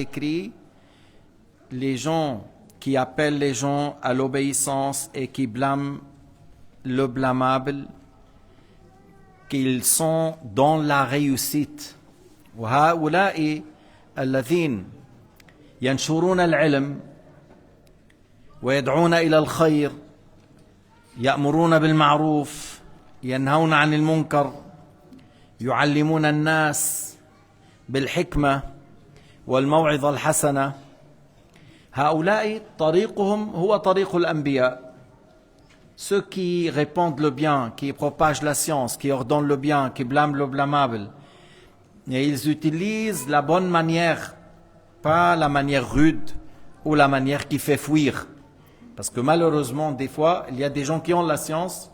décrit les gens qui appellent les gens à l'obéissance et qui blâment le blâmable, qu'ils sont dans la réussite. وهؤلاء الذين ينشرون العلم ويدعون إلى الخير يأمرون بالمعروف ينهون عن المنكر يعلمون الناس بالحكمة والموعظة الحسنة. هؤلاء طريقهم هو طريق الأنبياء. Ceux qui répandent le bien, qui propagent la science, qui ordonnent le bien, qui blâment le blâmable, et ils utilisent la bonne manière, pas la manière rude ou la manière qui fait fuir. Parce que malheureusement, des fois, il y a des gens qui ont la science,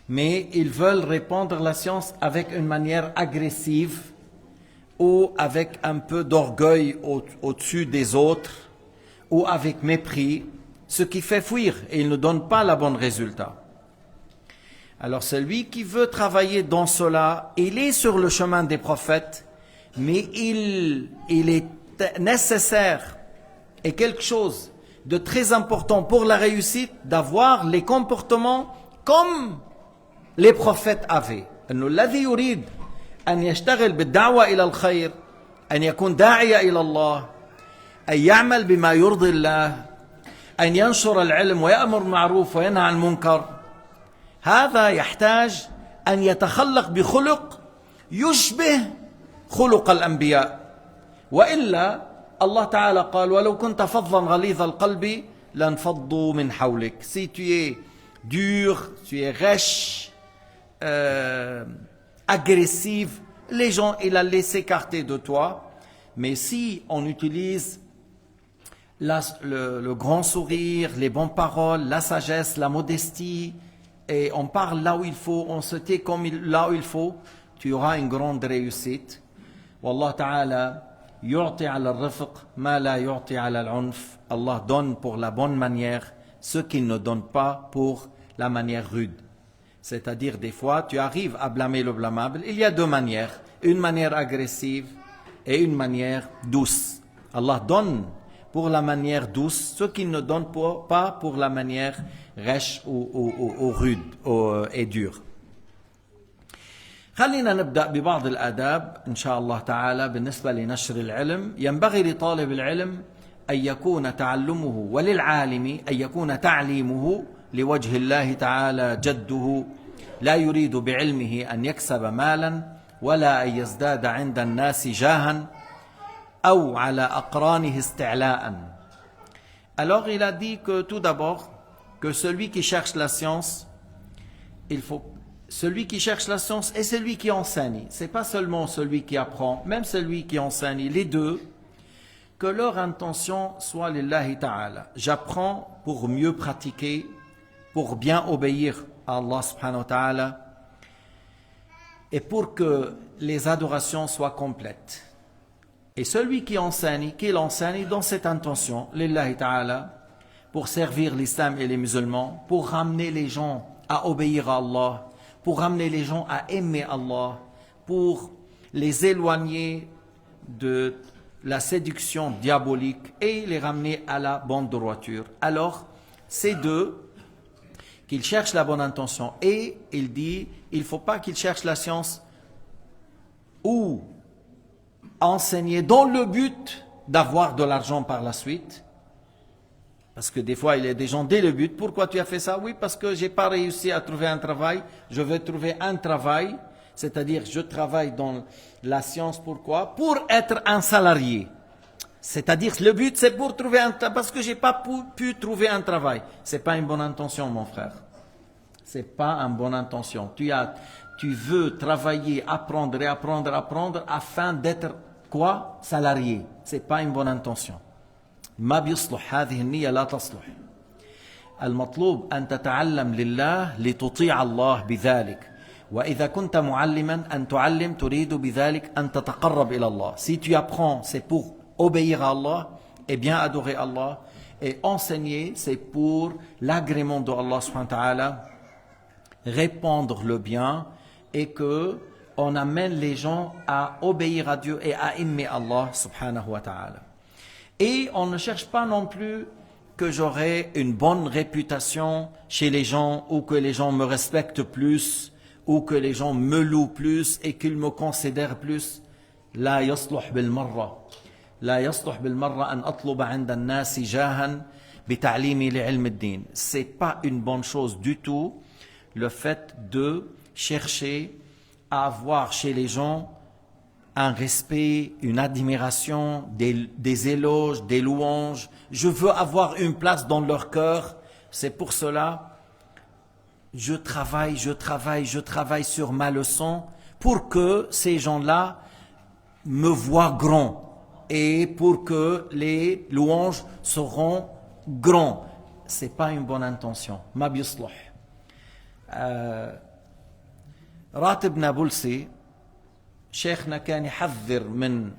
mais ils veulent répandre la science avec une manière agressive ou avec un peu d'orgueil au-dessus des autres ou avec mépris, ce qui fait fuir et il ne donne pas le bon résultat. Alors celui qui veut travailler dans cela, il est sur le chemin des prophètes, mais il est nécessaire et quelque chose de très important pour la réussite d'avoir les comportements comme les prophètes avaient. الذي يريد أن يشتغل بالدعوة إلى الخير، أن يكون داعية إلى الله، أن يعمل بما يرضي الله، أن ينشر العلم ويأمر بالمعروف وينهى عن المنكر، هذا يحتاج أن يتخلق بخلق يشبه خلق الأنبياء. وإلا الله تعالى قال ولو كنت فظا غليظ القلب لانفضوا من حولك. Si tu es dur, tu es rêche, agressive, les gens ils allaient s'écarter de toi. Mais si on utilise le grand sourire, les bonnes paroles, la sagesse, la modestie, et on parle là où il faut, on se tait comme là où il faut, tu auras une grande réussite. Wallah ta'ala yu'ti ala al-rifq ma la yu'ti ala al-unf. Allah donne pour la bonne manière ce qu'il ne donne pas pour la manière rude. C'est-à-dire des fois tu arrives à blâmer le blâmable. Il y a deux manières, une manière agressive et une manière douce. Allah donne pour la manière douce ce qu'il ne donne pas pour la manière rêche ou rude et dure. خلينا نبدأ ببعض الآداب إن شاء الله تعالى بالنسبة لنشر العلم. ينبغي لطالب العلم أن يكون تعلمه وللعالم أن يكون تعليمه لوجه الله تعالى جده، لا يريد بعلمه أن يكسب مالا ولا أن يزداد عند الناس جاها أو على أقرانه استعلاء. Alors il a dit que tout d'abord que celui qui cherche la science, celui qui cherche la science et celui qui enseigne, c'est pas seulement celui qui apprend, même celui qui enseigne, les deux, que leur intention soit lillahi ta'ala. J'apprends pour mieux pratiquer, pour bien obéir à Allah subhanahu wa ta'ala et pour que les adorations soient complètes. Et celui qui enseigne, qu'il enseigne dans cette intention, lillahi ta'ala, pour servir l'islam et les musulmans, pour ramener les gens à obéir à Allah, pour ramener les gens à aimer Allah, pour les éloigner de la séduction diabolique et les ramener à la bonne droiture. Alors, ces deux, qu'ils cherchent la bonne intention, et il dit, il ne faut pas qu'ils cherchent la science ou enseigner dans le but d'avoir de l'argent par la suite. Parce que des fois, il y a des gens dès le but. Pourquoi tu as fait ça? Oui, parce que je n'ai pas réussi à trouver un travail. Je veux trouver un travail, c'est-à-dire je travaille dans la science. Pourquoi? Pour être un salarié. C'est-à-dire le but, c'est pour trouver un travail, parce que je n'ai pas pu trouver un travail. Ce n'est pas une bonne intention, mon frère. Ce n'est pas une bonne intention. Tu veux travailler, apprendre et apprendre afin d'être quoi? Salarié. Ce n'est pas une bonne intention. ما بيصلح هذه النية لا تصلح. المطلوب أن تتعلم لله لتطيع الله بذلك. وإذا كنت معلما أن تعلم تريد بذلك أن تتقرب إلى الله. Si tu apprends, c'est pour obéir à Allah et bien adorer Allah. Et enseigner, c'est pour l'agrément de Allah subhanahu wa ta'ala, répandre le bien et que on amène les gens à obéir à Dieu et à aimer Allah subhanahu wa ta'ala. Et on ne cherche pas non plus que j'aurai une bonne réputation chez les gens ou que les gens me respectent plus ou que les gens me louent plus et qu'ils me considèrent plus. لا يصلح بالمرة لا يصلح بالمرة أن أطلب عند الناس جاها بتعليمي لعلم الدين. C'est pas une bonne chose du tout le fait de chercher à avoir chez les gens un respect, une admiration, des éloges, des louanges. Je veux avoir une place dans leur cœur. C'est pour cela je travaille sur ma leçon pour que ces gens-là me voient grand et pour que les louanges seront grands. C'est pas une bonne intention. ما بيصلح. راتب نابلسي شيخنا كان يحذر من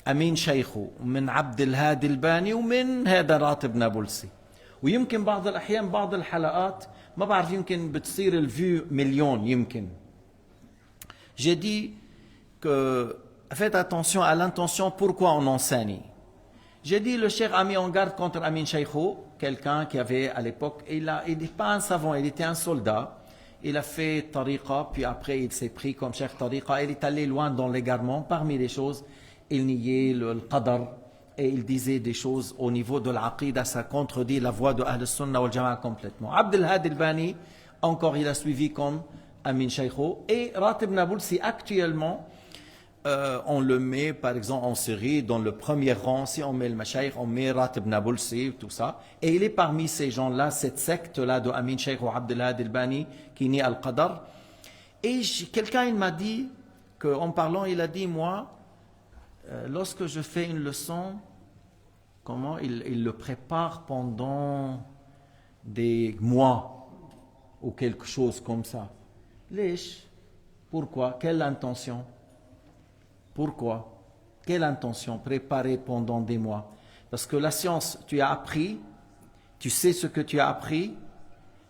أمين شيخه ومن عبد الهادي الباني ومن هذا راتب نابلسي. ويمكن بعض الأحيان بعض الحلقات ما بعرف يمكن بتصير الفيو مليون يمكن. J'ai dit que faites attention à l'intention pourquoi on enseigne. J'ai dit le cheikh a mis en garde contre Amin Shaykho, quelqu'un qui avait à l'époque, il n'est pas un savant, il était un soldat. Il a fait tariqa, puis après il s'est pris comme cheikh tariqa. Il est allé loin dans l'égarement. Parmi les choses, il niait le qadar et il disait des choses au niveau de l'aqida. Ça contredit la voix de Ahl Sunnah wal Jama'a complètement. Abdel Hadi al-Bani, encore il a suivi comme Amin Shaykho. Et Ratib Nabulsi, actuellement, on le met par exemple en série dans le premier rang. Si on met le Mashaykh, on met Ratib Nabulsi, tout ça. Et il est parmi ces gens-là, cette secte-là de Amin Shaykh ou Abdel Hadi al-Bani qui nie Al-Qadar. Et quelqu'un il m'a dit, en parlant, il a dit, moi, lorsque je fais une leçon, comment il le prépare pendant des mois ou quelque chose comme ça. Lèche. Pourquoi? Quelle intention? Pourquoi? Quelle intention? Préparer pendant des mois. Parce que la science, tu as appris, tu sais ce que tu as appris,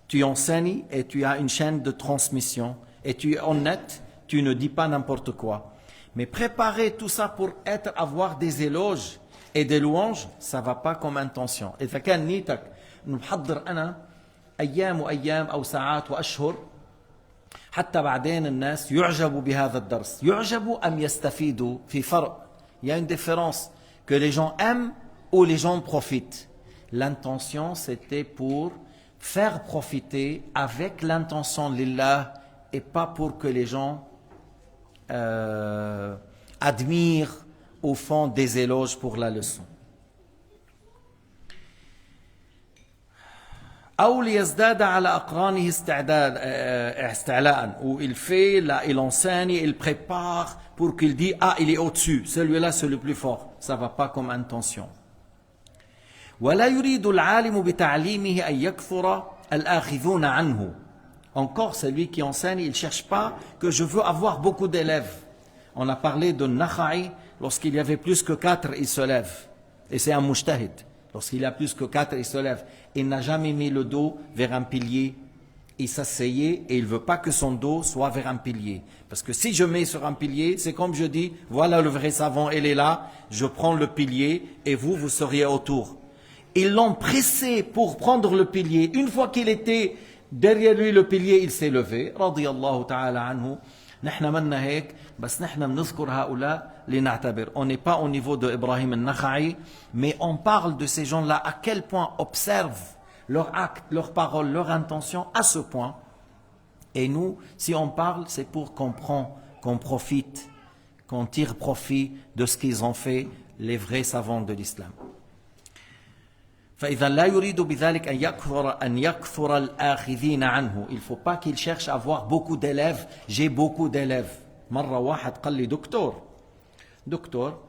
tu enseignes et tu as une chaîne de transmission. Et tu es honnête, tu ne dis pas n'importe quoi. Mais préparer tout ça pour avoir des éloges et des louanges, ça ne va pas comme intention. إذا كان نيتك نحضر أنا أيام وأيام أو ساعات وأشهر حتى بعدين الناس يعجبوا بهذا الدرس يعجبوا أم يستفيدوا في فرق. Il y a une différence que les gens aiment ou les gens profitent. L'intention c'était pour faire profiter avec l'intention lillah et pas pour que les gens admirent au fond des éloges pour la leçon. أو ليزداد على أقرانه استعلاء où il fait, là, il enseigne, il prépare pour qu'il dise ah il est au-dessus, celui-là c'est le plus fort. Ça va pas comme intention. ولا يريد العالم بتعليمه أن يكثر الآخذون عنه. Encore celui qui enseigne, il ne cherche pas que je veux avoir beaucoup d'élèves. On a parlé de Nakha'i, lorsqu'il y avait plus que 4, il se lève. Et c'est un mujtahid. Lorsqu'il y a plus que 4, il se lève. Il n'a jamais mis le dos vers un pilier. Il s'asseyait et il ne veut pas que son dos soit vers un pilier. Parce que si je mets sur un pilier, c'est comme je dis, voilà le vrai savant, il est là, je prends le pilier et vous seriez autour. Ils l'ont pressé pour prendre le pilier. Une fois qu'il était derrière lui le pilier, il s'est levé. Radiyallahu ta'ala anhu. نحن منا هيك بس نحن بنذكر هؤلاء لنعتبر. On n'est pas au niveau de Ibrahim al-Nakha'i, mais on parle de ces gens-là à quel point observe leurs actes, leurs paroles, leurs intentions à ce point. Et nous, si on parle, c'est pour qu'on prend, qu'on profite, qu'on tire profit de ce qu'ils ont fait, les vrais savants de l'islam. فإذا لا يريد بذلك أن يكثر الآخذين عنه. Il ne faut pas qu'il cherche à avoir beaucoup d'élèves. J'ai beaucoup d'élèves. مرة واحد قال لي دكتور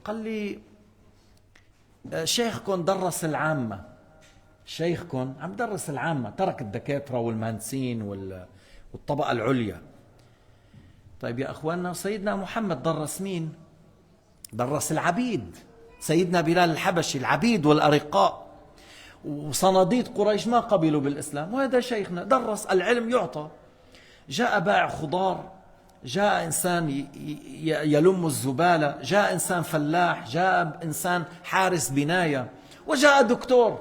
قال لي شيخكم درس العامة. شيخكم عم درس العامة، ترك الدكاترة والمهندسين والطبقة العليا. طيب يا أخواننا، سيدنا محمد درس مين؟ درس العبيد. سيدنا بلال الحبشي العبيد والأرقاء وصناديد قريش ما قبلوا بالإسلام، وهذا شيخنا درس العلم يعطى. جاء بائع خضار جاء إنسان يلم الزبالة، جاء إنسان فلاح، جاء إنسان حارس بناية، وجاء دكتور.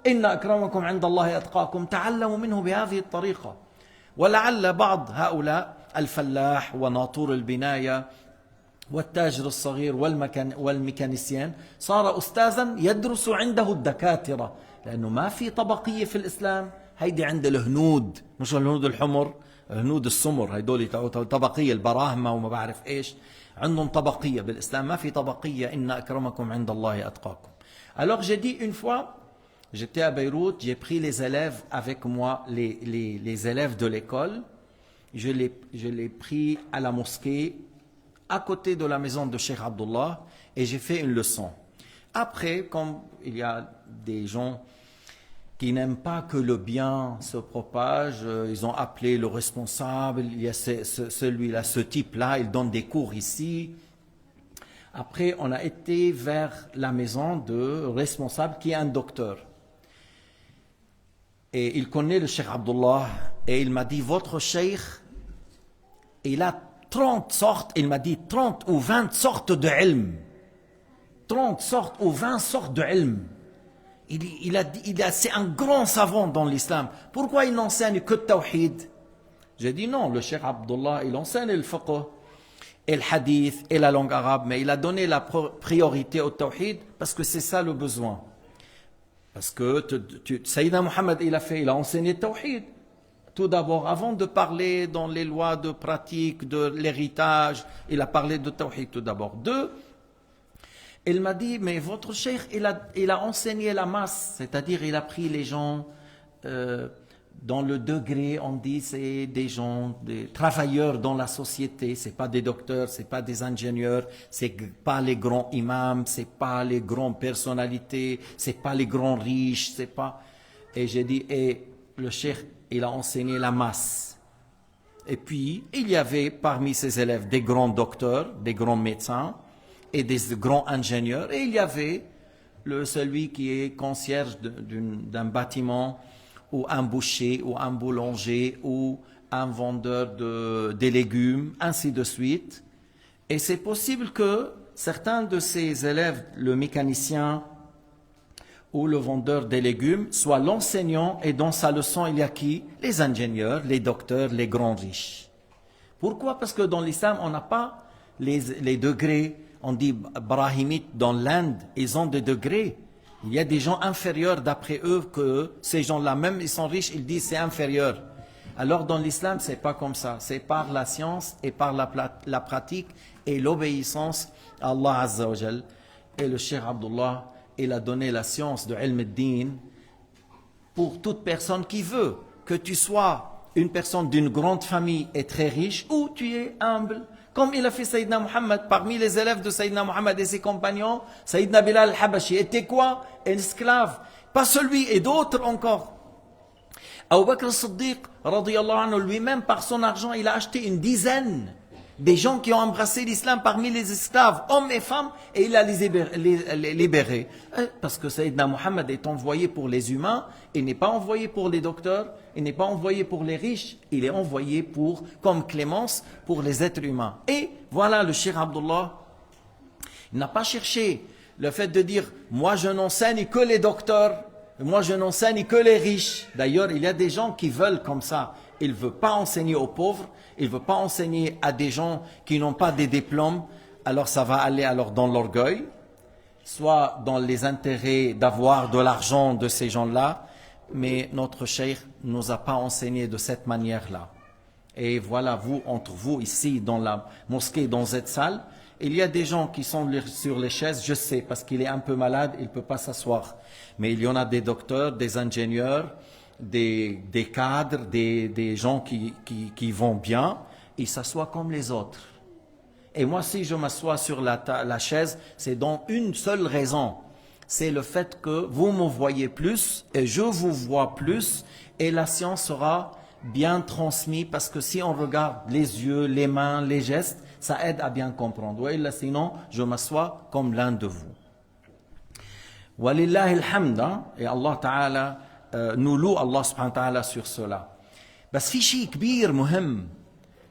إن أكرمكم عند الله أتقاكم. تعلموا منه بهذه الطريقة. ولعل بعض هؤلاء الفلاح وناطور البناية والتاجر الصغير والميكانيسيان صار أستاذا يدرس عنده الدكاترة، لأنه ما في طبقية في الإسلام. هيدي عند الهنود، مش الهنود الحمر، هنود السمر، هيدول طبقية البراهمة وما بعرف إيش، عندهم طبقية. بالإسلام ما في طبقية، إن أكرمكم عند الله أتقاكم. Alors j'ai dit une fois, j'étais à Beyrouth, j'ai pris les élèves avec moi, les élèves de l'école, je les pris à la mosquée, à côté de la maison de Cheikh Abdullah, et j'ai fait une leçon. Après, comme il y a des gens qui n'aiment pas que le bien se propage, ils ont appelé le responsable, il y a celui-là, ce type-là, il donne des cours ici. Après, on a été vers la maison de responsable qui est un docteur. Et il connaît le Cheikh Abdullah, et il m'a dit, votre Cheikh, il a 30 sortes, il m'a dit 30 ou 20 sortes de ilm. 30 sortes ou 20 sortes de ilm. C'est un grand savant dans l'islam. Pourquoi il n'enseigne que le tawhid? J'ai dit non, le Cheikh Abdullah, il enseigne le fiqh, et le hadith, et la langue arabe, mais il a donné la priorité au tawhid parce que c'est ça le besoin. Parce que Sayyidina Muhammad, il a enseigné le tawhid. Tout d'abord, avant de parler dans les lois de pratique, de l'héritage, il a parlé de tawhid tout d'abord. Deux, il m'a dit, mais votre cheikh, il a enseigné la masse, c'est-à-dire il a pris les gens dans le degré, on dit, c'est des gens, des travailleurs dans la société, c'est pas des docteurs, c'est pas des ingénieurs, c'est pas les grands imams, c'est pas les grandes personnalités, c'est pas les grands riches, c'est pas... Et j'ai dit, et le cheikh, il a enseigné la masse. Et puis, il y avait parmi ses élèves des grands docteurs, des grands médecins et des grands ingénieurs. Et il y avait celui qui est concierge d'un bâtiment, ou un boucher, ou un boulanger, ou un vendeur de légumes, ainsi de suite. Et c'est possible que certains de ces élèves, le mécanicien ou le vendeur des légumes, soit l'enseignant, et dans sa leçon, il y a qui? Les ingénieurs, les docteurs, les grands riches. Pourquoi? Parce que dans l'islam, on n'a pas les degrés. On dit brahimites dans l'Inde, ils ont des degrés. Il y a des gens inférieurs d'après eux, que ces gens-là, même ils sont riches, ils disent c'est inférieur. Alors dans l'islam, c'est pas comme ça. C'est par la science et par la pratique et l'obéissance à Allah Azza wa Jal. Et le Cheikh Abdullah, il a donné la science de ilm al-din pour toute personne qui veut, que tu sois une personne d'une grande famille et très riche, ou tu es humble. Comme il a fait Sayyidina Muhammad, parmi les élèves de Sayyidina Muhammad et ses compagnons, Sayyidina Bilal al-Habashi était quoi? Un esclave. Pas celui, et d'autres encore. Abu Bakr al-Siddiq, radiyallahu anhu, lui-même, par son argent, il a acheté une dizaine des gens qui ont embrassé l'islam parmi les esclaves, hommes et femmes, et il a les libérés. Parce que Sayyidina Muhammad est envoyé pour les humains, il n'est pas envoyé pour les docteurs, il n'est pas envoyé pour les riches, il est envoyé pour, comme clémence, pour les êtres humains. Et voilà le Cheikh Abdullah, il n'a pas cherché le fait de dire, moi je n'enseigne que les docteurs, moi je n'enseigne que les riches. D'ailleurs, il y a des gens qui veulent comme ça, il ne veut pas enseigner aux pauvres, il ne veut pas enseigner à des gens qui n'ont pas des diplômes, alors ça va aller alors dans l'orgueil, soit dans les intérêts d'avoir de l'argent de ces gens-là, mais notre cheikh ne nous a pas enseigné de cette manière-là. Et voilà, vous, entre vous, ici, dans la mosquée, dans cette salle, il y a des gens qui sont sur les chaises, je sais, parce qu'il est un peu malade, il ne peut pas s'asseoir. Mais il y en a des docteurs, des ingénieurs, des cadres, des gens qui vont bien, ils s'assoient comme les autres. Et moi, si je m'assois sur la chaise, c'est dans une seule raison. C'est le fait que vous me voyez plus et je vous vois plus, et la science sera bien transmise, parce que si on regarde les yeux, les mains, les gestes, ça aide à bien comprendre. Ouais, là, sinon, je m'assois comme l'un de vous. Walillahi alhamd, et Allah Ta'ala, nous loue Allah subhanahu wa ta'ala sur cela. بس في شيء كبير مهم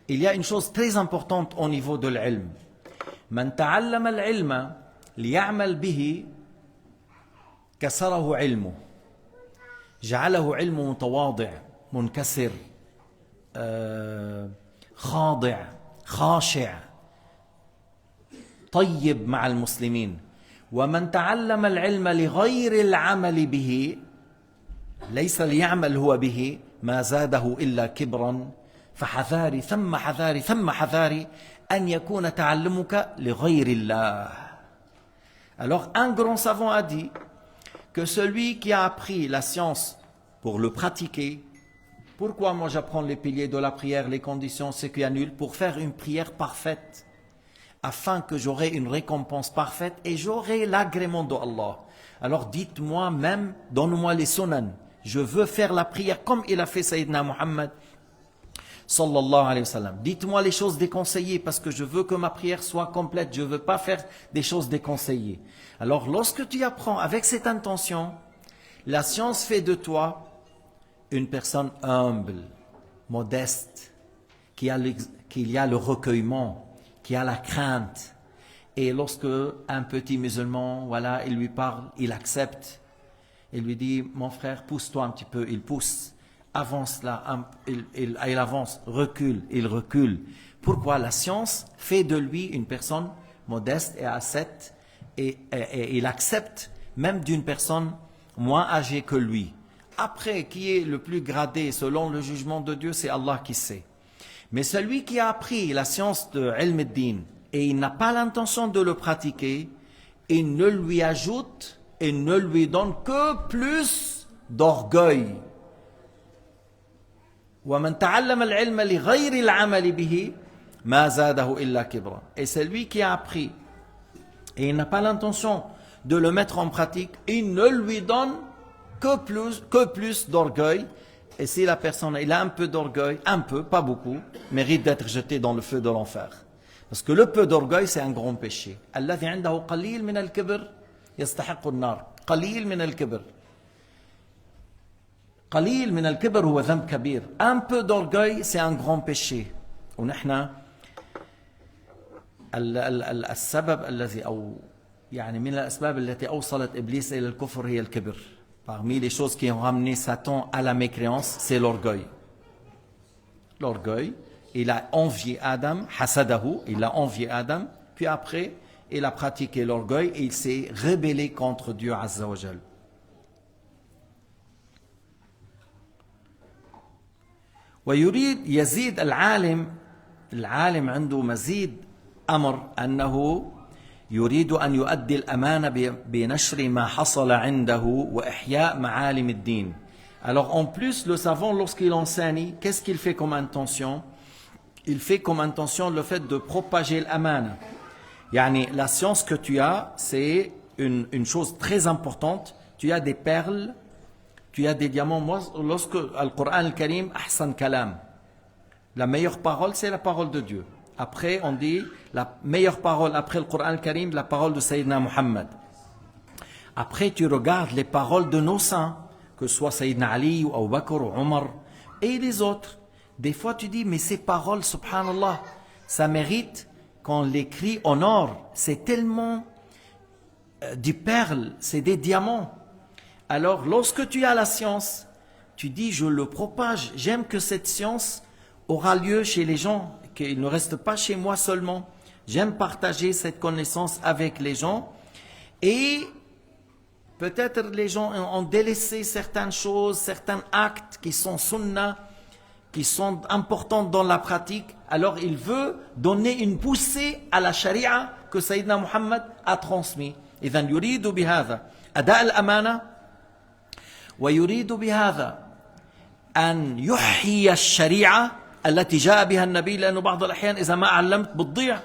il y a une chose très importante au niveau de l'ilm. من تعلم العلم ليعمل به كسره علمه جعله علمه متواضع منكسر خاضع خاشع طيب مع المسلمين ومن تعلم العلم لغير العمل به ليس ليعمل هو به ما زاده إلا كبرا فحذاري ثم حذاري ثم حذاري أن يكون تعلمك لغير الله. Alors un grand savant a dit que celui qui a appris la science pour le pratiquer, pourquoi moi j'apprends les piliers de la prière, les conditions, ce qui annule, pour faire une prière parfaite, afin que j'aurai une récompense parfaite et j'aurai l'agrément de Allah. Alors dites-moi même, donne-moi les sunan, je veux faire la prière comme il a fait Sayyidina Muhammad sallallahu alayhi wa sallam. Dites-moi les choses déconseillées parce que je veux que ma prière soit complète, je ne veux pas faire des choses déconseillées. Alors lorsque tu apprends avec cette intention, la science fait de toi une personne humble, modeste, qui a le recueillement, qui a la crainte. Et lorsque un petit musulman, voilà, il lui parle, il accepte. Il lui dit, mon frère, pousse-toi un petit peu, il pousse. Avance là, il avance, recule, il recule. Pourquoi? La science fait de lui une personne modeste et ascète et il accepte même d'une personne moins âgée que lui. Après, qui est le plus gradé selon le jugement de Dieu, c'est Allah qui sait. Mais celui qui a appris la science de ilm ad-din et il n'a pas l'intention de le pratiquer, il ne lui ajoute et ne lui donne que plus d'orgueil. وَمَنْ تَعَلَّمَ الْعِلْمَ لِغَيْرِ الْعَمَلِ بِهِ مَا زَادَهُ إِلَّا كِبْرًا. Et celui qui a appris et il n'a pas l'intention de le mettre en pratique, il ne lui donne que plus d'orgueil. Et si la personne il a un peu d'orgueil, un peu, pas beaucoup, mérite d'être jeté dans le feu de l'enfer. Parce que le peu d'orgueil, c'est un grand péché. الذي عنده قليل من الكبر يستحق النار. قليل من الكبر. قليل من الكبر هو ذنب كبير. Un peu d'orgueil, c'est un grand péché. ونحن السبب الذي أو يعني من الأسباب التي أوصلت إبليس إلى الكفر هي الكبر. Parmi les choses qui ont ramené Satan à la mécréance, c'est l'orgueil. L'orgueil, il a envié Adam, hasadahu, il a envié Adam, puis après, il a pratiqué l'orgueil et il s'est rebellé contre Dieu Azza wa Jal. ويريد يزيد العالم عنده مزيد أمر أنه يريد أن يؤدي الأمانة بنشر ما حصل عنده وإحياء معالم الدين. Alors en plus, le savant, lorsqu'il enseigne, qu'est-ce qu'il fait comme intention? Il fait comme intention le fait de propager l'amana. Yani, la science que tu as, c'est une chose très importante. Tu as des perles, tu as des diamants. Moi, lorsque le Coran al-Karim, ahsan kalam, la meilleure parole, c'est la parole de Dieu. Après, on dit la meilleure parole après le Coran al-Karim, la parole de Sayyidina Muhammad. Après, tu regardes les paroles de nos saints, que ce soit Sayyidina Ali ou Abu Bakr ou Omar et les autres. Des fois, tu dis, mais ces paroles, subhanallah, ça mérite qu'on l'écrit en or. C'est tellement du perle, c'est des diamants. Alors, lorsque tu as la science, tu dis, je le propage. J'aime que cette science aura lieu chez les gens, qu'il ne reste pas chez moi seulement. J'aime partager cette connaissance avec les gens. Et peut-être les gens ont délaissé certaines choses, certains actes qui sont sunnah, qui sont importants dans la pratique. Alors il veut donner une poussée à la charia que Sayyidina Muhammad a transmis. إذن يريد بهذا أداء الأمانة ويريد بهذا أن يحيي الشريعة التي جاء بها النبي لأنه بعض الأحيان إذا ما علمت بتضيع.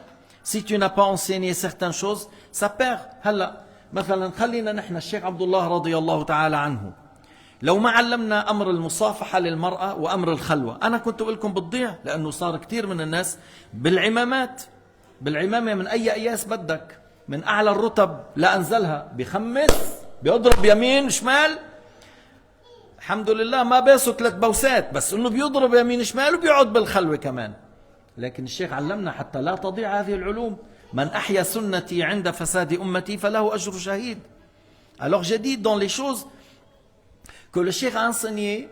Si tu n'as pas enseigné certaines choses, ça perd. هلا مثلا خلينا نحن الشيخ عبد الله رضي الله تعالى عنه لو ما علمنا أمر المصافحة للمرأة وأمر الخلوة أنا كنت أقول لكم بتضيع لأنه صار كثير من الناس بالعمامات بالعمامة من أي قياس بدك من أعلى الرتب لا أنزلها بخمس بيضرب يمين شمال الحمد لله ما بيسوا 3 بوسات بس إنه بيضرب يمين شمال وبيقعد بالخلوة كمان لكن الشيخ علمنا حتى لا تضيع هذه العلوم. من أحيا سنتي عند فساد أمتي فله أجر شهيد. Alors j'ai dit dans les choses que le cheikh a enseigné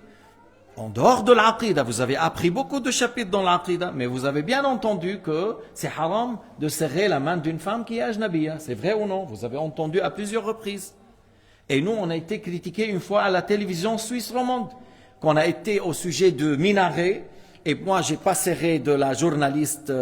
en dehors de l'aqida. Vous avez appris beaucoup de chapitres dans l'aqida, mais vous avez bien entendu que c'est haram de serrer la main d'une femme qui est ajnabiya. C'est vrai ou non? Vous avez entendu à plusieurs reprises. Et nous, on a été critiqués une fois à la télévision suisse romande, qu'on a été au sujet de minaret, et moi, j'ai pas serré de la journaliste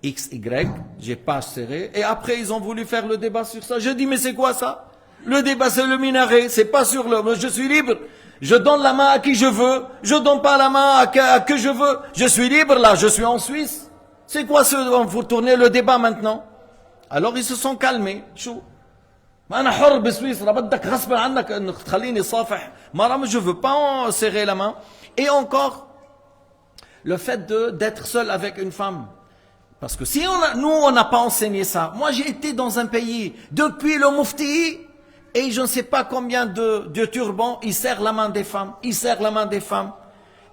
XY, j'ai pas serré, et après, ils ont voulu faire le débat sur ça. Je dis, mais c'est quoi ça? Le débat, c'est le minaret, c'est pas sur le... Je suis libre, je donne la main à qui je veux, je donne pas la main à que je veux. Je suis libre, là, je suis en Suisse. C'est quoi ce... Vous tournez le débat maintenant? Alors, ils se sont calmés. Chou. أنا حر بسويسرا بدك غصب عنك انك تخليني صافح مرة, je veux pas serrer la main. Et encore le fait d'être seul avec une femme, parce que si nous on n'a pas enseigné ça. Moi j'ai été dans un pays depuis le mufti et je ne sais pas combien de turbans, il serre la main des femmes, il serre la main des femmes,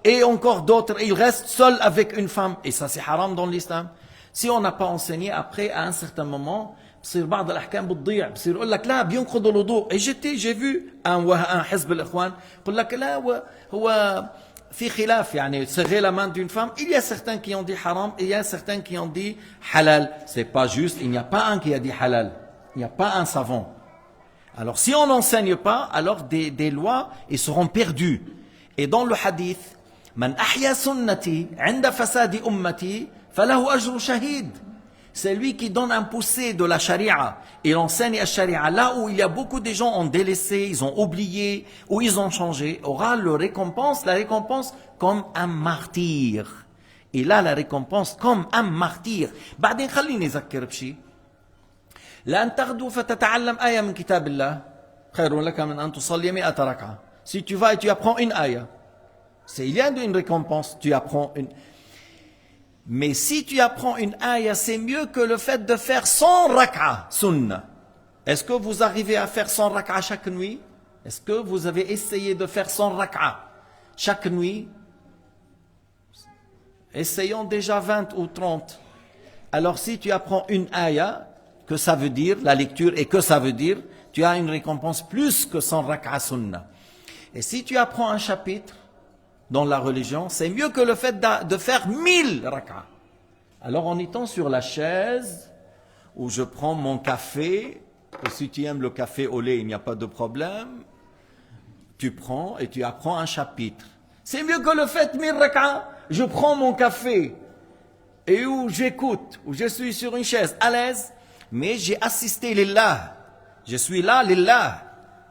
et encore d'autres, il reste seul avec une femme, et ça c'est haram dans l'islam. Si on n'a pas enseigné, après à un certain moment بصير بعض الاحكام بتضيع, بصير يقول لك لا بينقض الوضوء. Et j'ai vu un حزب الاخوان يقول لك لا هو في خلاف يعني serrer la main d'une femme. Il y a certains qui ont dit haram et il y a certains qui ont dit halal. C'est pas juste, il n'y a pas un qui a dit halal, il n'y a pas un savant. Alors si on n'enseigne pas, alors des lois ils seront perdues. Et dans le hadith, من أحيا سنتي عند فساد أمتي فله أجر شهيد. C'est lui qui donne un poussé de la charia. Il enseigne la charia. Là où il y a beaucoup de gens ont délaissé, ils ont oublié, ou ils ont changé, aura la récompense comme un martyr. Il a la récompense comme un martyr. بعدين خليني أذكر بشيء. لأن تغدو فتتعلم آية من كتاب الله خير لك من أن تصلي 100 ركعة. Si tu vas et tu apprends une ayah, il y a une récompense, tu apprends une... Mais si tu apprends une ayah, c'est mieux que le fait de faire 100 rak'a sunna. Est-ce que vous arrivez à faire 100 rak'a chaque nuit? Est-ce que vous avez essayé de faire 100 rak'a chaque nuit? Essayons déjà 20 ou 30. Alors si tu apprends une ayah, que ça veut dire, la lecture, et que ça veut dire, tu as une récompense plus que 100 rak'a sunna. Et si tu apprends un chapitre dans la religion, c'est mieux que le fait de faire 1000 rak'a. Alors en étant sur la chaise, où je prends mon café, et si tu aimes le café au lait, il n'y a pas de problème, tu prends et tu apprends un chapitre. C'est mieux que le fait 1000 rak'a. Je prends mon café, et où j'écoute, où je suis sur une chaise, à l'aise, mais j'ai assisté lillah. Je suis là lillah.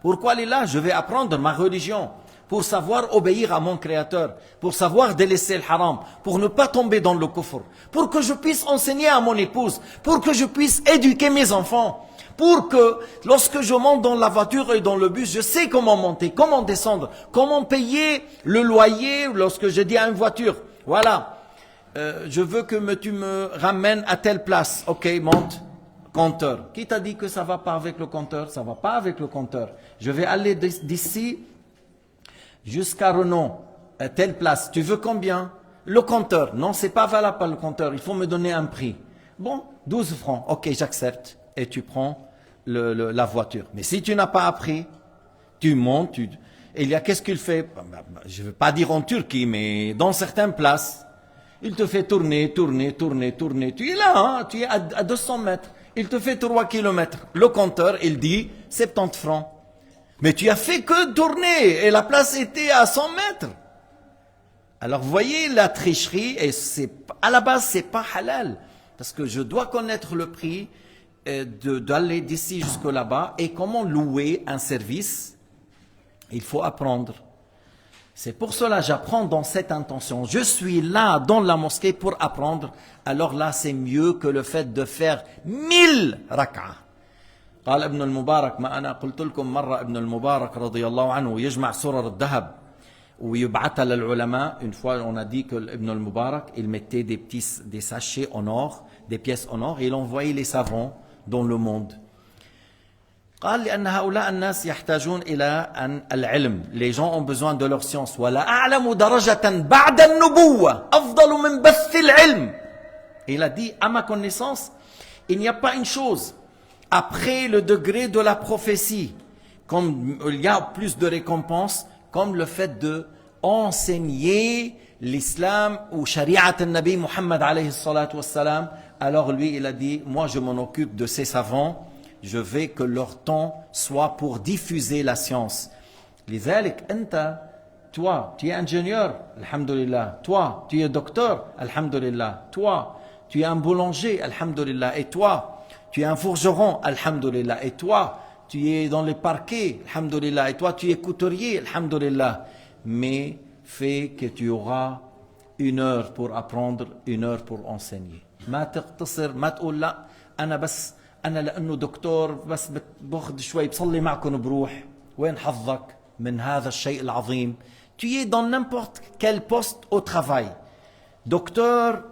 Pourquoi lillah? Je vais apprendre ma religion, pour savoir obéir à mon Créateur, pour savoir délaisser le haram, pour ne pas tomber dans le kufr, pour que je puisse enseigner à mon épouse, pour que je puisse éduquer mes enfants, pour que lorsque je monte dans la voiture et dans le bus, je sais comment monter, comment descendre, comment payer le loyer lorsque je dis à une voiture, voilà, je veux que tu me ramènes à telle place, ok, monte. Compteur. Qui t'a dit que ça va pas avec le compteur? Ça va pas avec le compteur. Je vais aller d'ici jusqu'à Renault, à telle place. Tu veux combien? Le compteur. Non, c'est pas valable par le compteur. Il faut me donner un prix. Bon, 12 francs. Ok, j'accepte. Et tu prends la voiture. Mais si tu n'as pas appris, tu montes. Et il y a qu'est-ce qu'il fait? Je ne veux pas dire en Turquie, mais dans certaines places, il te fait tourner. Tu es là, hein, tu es à 200 mètres. Il te fait 3 kilomètres. Le compteur, il dit 70 francs. Mais tu as fait que tourner et la place était à 100 mètres. Alors vous voyez la tricherie, et à la base c'est pas halal. Parce que je dois connaître le prix d'aller d'ici jusque là-bas et comment louer un service. Il faut apprendre. C'est pour cela que j'apprends dans cette intention. Je suis là dans la mosquée pour apprendre. Alors là c'est mieux que le fait de faire 1000 rak'a. قال ابن المبارك ما أنا قلت لكم مرة ابن المبارك رضي الله عنه يجمع سرر الذهب ويبعثها للعلماء. Une fois on a dit que Ibn al-Mubarak il mettait des sachets en or, des pièces en or, et il envoyait les savants dans le monde. قال لأن هؤلاء الناس يحتاجون إلى العلم. Les gens ont besoin de leur science. ولا أعلم درجة بعد النبوة أفضل من بث العلم. Il a dit, à ma connaissance, il n'y a pas une chose après le degré de la prophétie, comme il y a plus de récompenses, comme le fait de enseigner l'islam ou shari'at al-Nabi Muhammad alayhi salatu wassalam. Alors lui, il a dit, moi je m'en occupe de ces savants, je veux que leur temps soit pour diffuser la science. لذلك أنت, toi, tu es ingénieur, alhamdulillah. Toi, tu es docteur, alhamdulillah. Toi, tu es un boulanger, alhamdulillah. Et toi, tu es un forgeron, alhamdulillah. Et toi, tu es dans les parquets, alhamdulillah. Et toi, tu es couturier, alhamdulillah. Mais fais que tu auras 1 heure pour apprendre, 1 heure pour enseigner. ما تقتصر، ما تقول لا أنا بس أنا لأنه دكتور بس باخذ شوي بصلي معكم بروح. وين حظك من هذا الشيء العظيم؟ Tu es dans n'importe quel poste au travail. Docteur,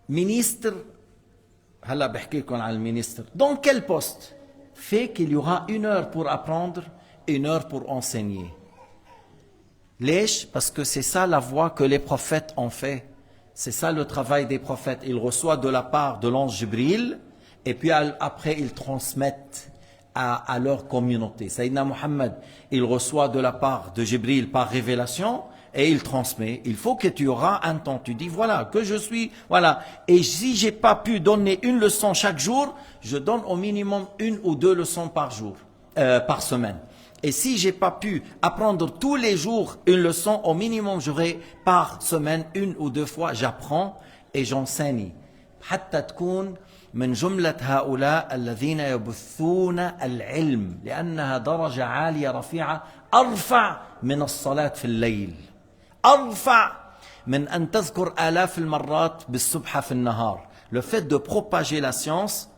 ministre, هلا بحكي لكم عن المينستر. Dans quel poste? Fait qu'il y aura 1 heure pour apprendre, 1 heure pour enseigner. ليش? Parce que c'est ça la voie que les prophètes ont fait. C'est ça le travail des prophètes. Ils reçoivent de la part de l'ange Jibril et puis après ils transmettent à leur communauté. Sayyidina Muhammad, il reçoit de la part de Jibril par révélation et il transmet. Il faut que tu auras un temps. Tu dis voilà, que je suis, voilà. Et si j'ai pas pu donner une leçon chaque jour, je donne au minimum 1 ou 2 leçons par jour, par semaine. Et si j'ai pas pu apprendre tous les jours une leçon, au minimum j'aurai par semaine 1 ou 2 fois, j'apprends et j'enseigne. حتى تكون من جملة هؤلاء الذين يبثون العلم لأنها درجة عالية رفيعة أرفع من الصلاة في الليل أرفع من أن تذكر آلاف المرات بالسبحة في النهار. Le fait de propager la science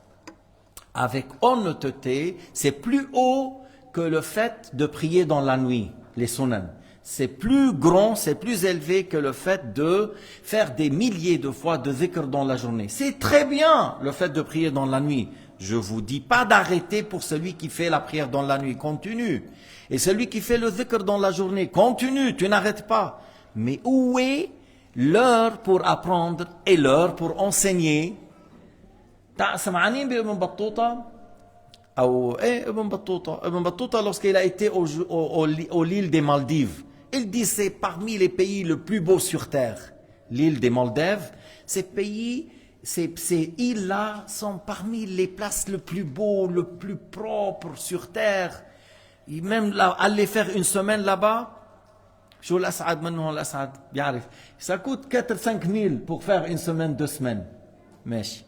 avec honnêteté, c'est plus haut que le fait de prier dans la nuit, les sunan. C'est plus grand, c'est plus élevé que le fait de faire des milliers de fois de dhikr dans la journée. C'est très bien le fait de prier dans la nuit. Je vous dis pas d'arrêter pour celui qui fait la prière dans la nuit, continue. Et celui qui fait le dhikr dans la journée, continue, tu n'arrêtes pas. Mais où est l'heure pour apprendre et l'heure pour enseigner? سمعانين بابن بطوطة أو ابن بطوطة lorsqu'il a été au l'île des Maldives, il dit c'est parmi les pays le plus beaux sur terre. L'île des Maldives, ces pays, ces îles-là sont parmi les places le plus beaux, le plus propres sur terre. Et même là, aller faire une semaine là-bas, شو الأسعد منه الأسعد بيعرف. Ça coûte 4-5 000 pour faire une semaine, 2 semaines. ماشي.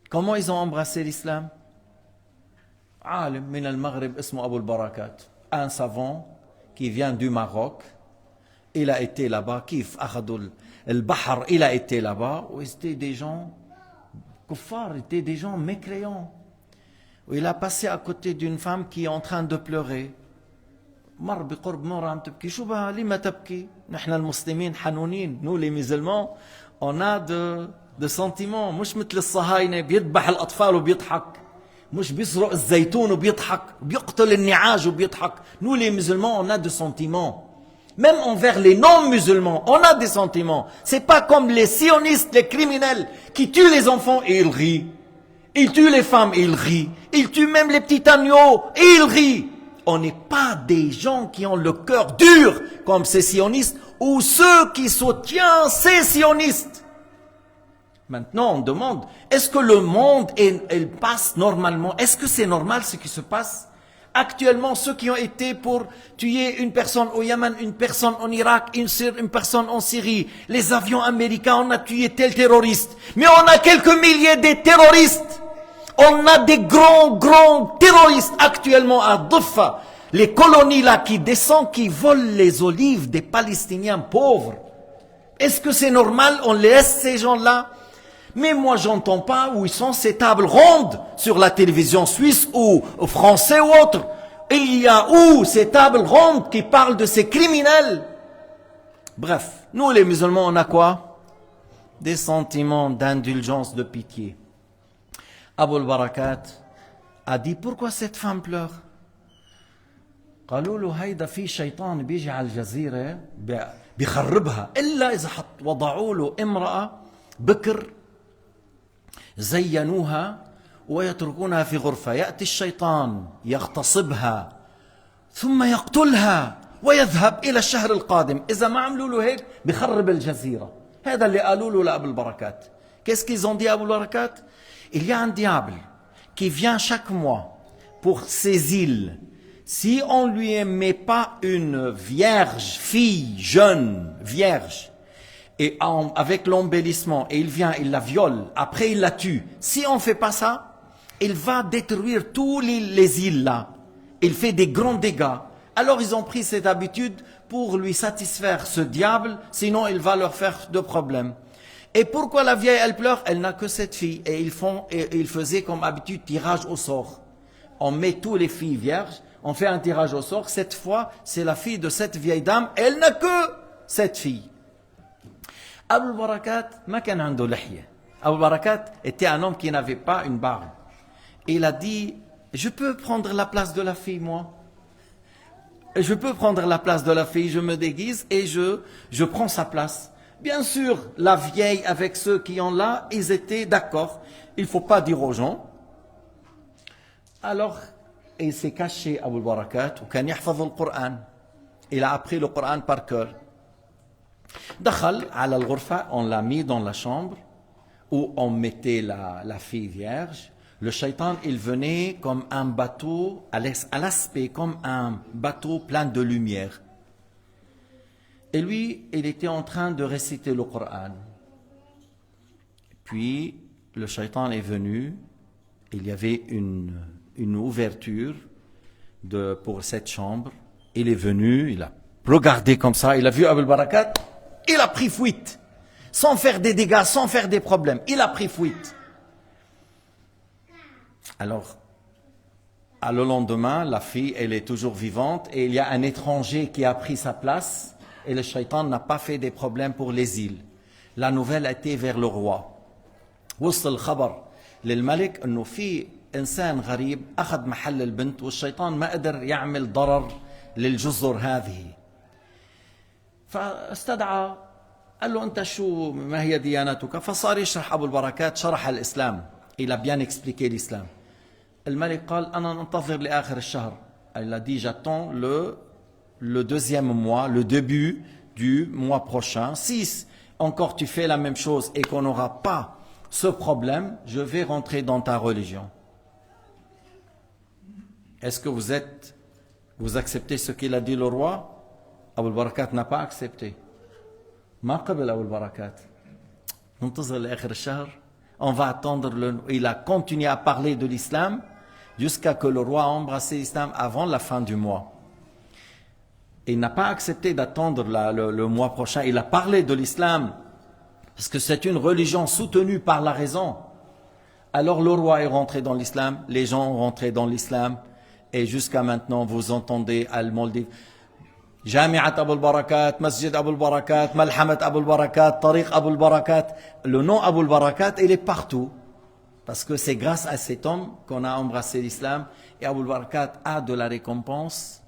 Comment ils ont embrassé l'islam? عالم من المغرب اسمه أبو البركات, un savant qui vient du Maroc. Il a été là-bas. كيف أخذوا البحر? Il a été là-bas. Où étaient des gens kuffar, étaient des gens mécréants. Où il a passé à côté d'une femme qui est en train de pleurer. مر بقرب مرة عم تبكي. شو بها؟ لما تبكي؟ نحن المسلمين حنونين. Nous les musulmans, on a de sentiments. مش مثل الصهاينة بيذبح الأطفال وبيضحك. مش بيسرق الزيتون وبيضحك. بيقتل النعاج وبيضحك. Nous les musulmans, on a de sentiments. Même envers les non-musulmans, on a des sentiments. C'est pas comme les sionistes, les criminels, qui tuent les enfants et ils rient. Ils tuent les femmes et ils rient. Ils tuent même les petits agneaux et ils rient. On n'est pas des gens qui ont le cœur dur comme ces sionistes ou ceux qui soutiennent ces sionistes. Maintenant, on demande, est-ce que le monde il passe normalement? Est-ce que c'est normal ce qui se passe? Actuellement, ceux qui ont été pour tuer une personne au Yémen, une personne en Irak, une personne en Syrie, les avions américains, on a tué tel terroriste. Mais on a quelques milliers de terroristes. On a des grands terroristes actuellement à Duffa. Les colonies là qui descendent, qui volent les olives des Palestiniens pauvres. Est-ce que c'est normal? On laisse ces gens-là? Mais moi, j'entends pas où ils sont ces tables rondes sur la télévision suisse ou français ou autre. Il y a où ces tables rondes qui parlent de ces criminels? Bref, nous les musulmans, on a quoi? Des sentiments d'indulgence, de pitié. Abu al-Barakat a dit, pourquoi cette femme pleure? قالوا له هيدا في شيطان بيجي على الجزيرة بيخربها إلا إذا وضعوا له امرأة بكر زينوها ويتركونها في غرفة يأتي الشيطان يغتصبها ثم يقتلها ويذهب إلى الشهر القادم إذا ما عملوا له هيك بخرب الجزيرة. هذا اللي قالوا له لأبو البركات. Qu'est-ce qu'ils ont dit à Abu al-Barakat? Il y a un diable qui vient chaque mois pour ces îles. Si on ne lui met pas une vierge, fille, jeune, vierge, et avec l'embellissement, et il vient, il la viole, après il la tue. Si on ne fait pas ça, il va détruire toutes les îles là. Il fait des grands dégâts. Alors ils ont pris cette habitude pour lui satisfaire ce diable, sinon il va leur faire de problèmes. Et pourquoi la vieille elle pleure? Elle n'a que cette fille. Et ils faisaient comme habitude tirage au sort. On met toutes les filles vierges, on fait un tirage au sort. Cette fois, c'est la fille de cette vieille dame, elle n'a que cette fille. Abu al-Barakat, ma kana عنده لحية. Abu al-Barakat était un homme qui n'avait pas une barbe. Et il a dit, je peux prendre la place de la fille, moi. Je peux prendre la place de la fille, je me déguise et je prends sa place. Bien sûr, la vieille avec ceux qui ont là, ils étaient d'accord. Il ne faut pas dire aux gens. Alors, il s'est caché Abu al-Barakat, وكان يحفظ القرآن. Il a appris le Coran par cœur. دخل على الغرفة, on l'a mis dans la chambre où on mettait la fille vierge. Le shaitan, il venait comme un bateau, à l'aspect comme un bateau plein de lumière. Et lui, il était en train de réciter le Coran. Puis, le shaitan est venu, il y avait une ouverture pour cette chambre. Il est venu, il a regardé comme ça, il a vu Abu al-Barakat, il a pris fuite. Sans faire des dégâts, sans faire des problèmes. Il a pris fuite. Alors, le lendemain, la fille, elle est toujours vivante et il y a un étranger qui a pris sa place et le shaitan n'a pas fait des problèmes pour les îles. La nouvelle a été vers le roi. وصل الخبر للملك انه في انسان غريب اخذ محل البنت والشيطان ما قدر يعمل ضرر للجزر هذه. فاستدعى قال له انت شو ما هي ديانتك؟ فصار يشرح ابو البركات شرح الاسلام. Il a bien expliqué l'islam. الملك قال أنا ننتظر لآخر الشهر. Il a dit j'attends le deuxième mois, le début du mois prochain. Si encore tu fais la même chose et qu'on n'aura pas ce problème, je vais rentrer dans ta religion. Est-ce que vous acceptez ce qu'il a dit le roi? Abu al-Barakat n'a pas accepté. ما قبل أبو البركات. ننتظر لآخر الشهر. On va attendre, il a continué à parler de l'islam jusqu'à que le roi a embrassé l'islam avant la fin du mois. Il n'a pas accepté d'attendre le mois prochain. Il a parlé de l'islam parce que c'est une religion soutenue par la raison. Alors le roi est rentré dans l'islam, les gens ont rentré dans l'islam et jusqu'à maintenant vous entendez Al-Maldiv. Jami'at Abu al-Barakat, Masjid Abu al-Barakat, Malhamat Abu al-Barakat, Tariq Abu al-Barakat. Le nom Abu al-Barakat, il est partout. Parce que c'est grâce à cet homme qu'on a embrassé l'islam. Et Abu al-Barakat a de la récompense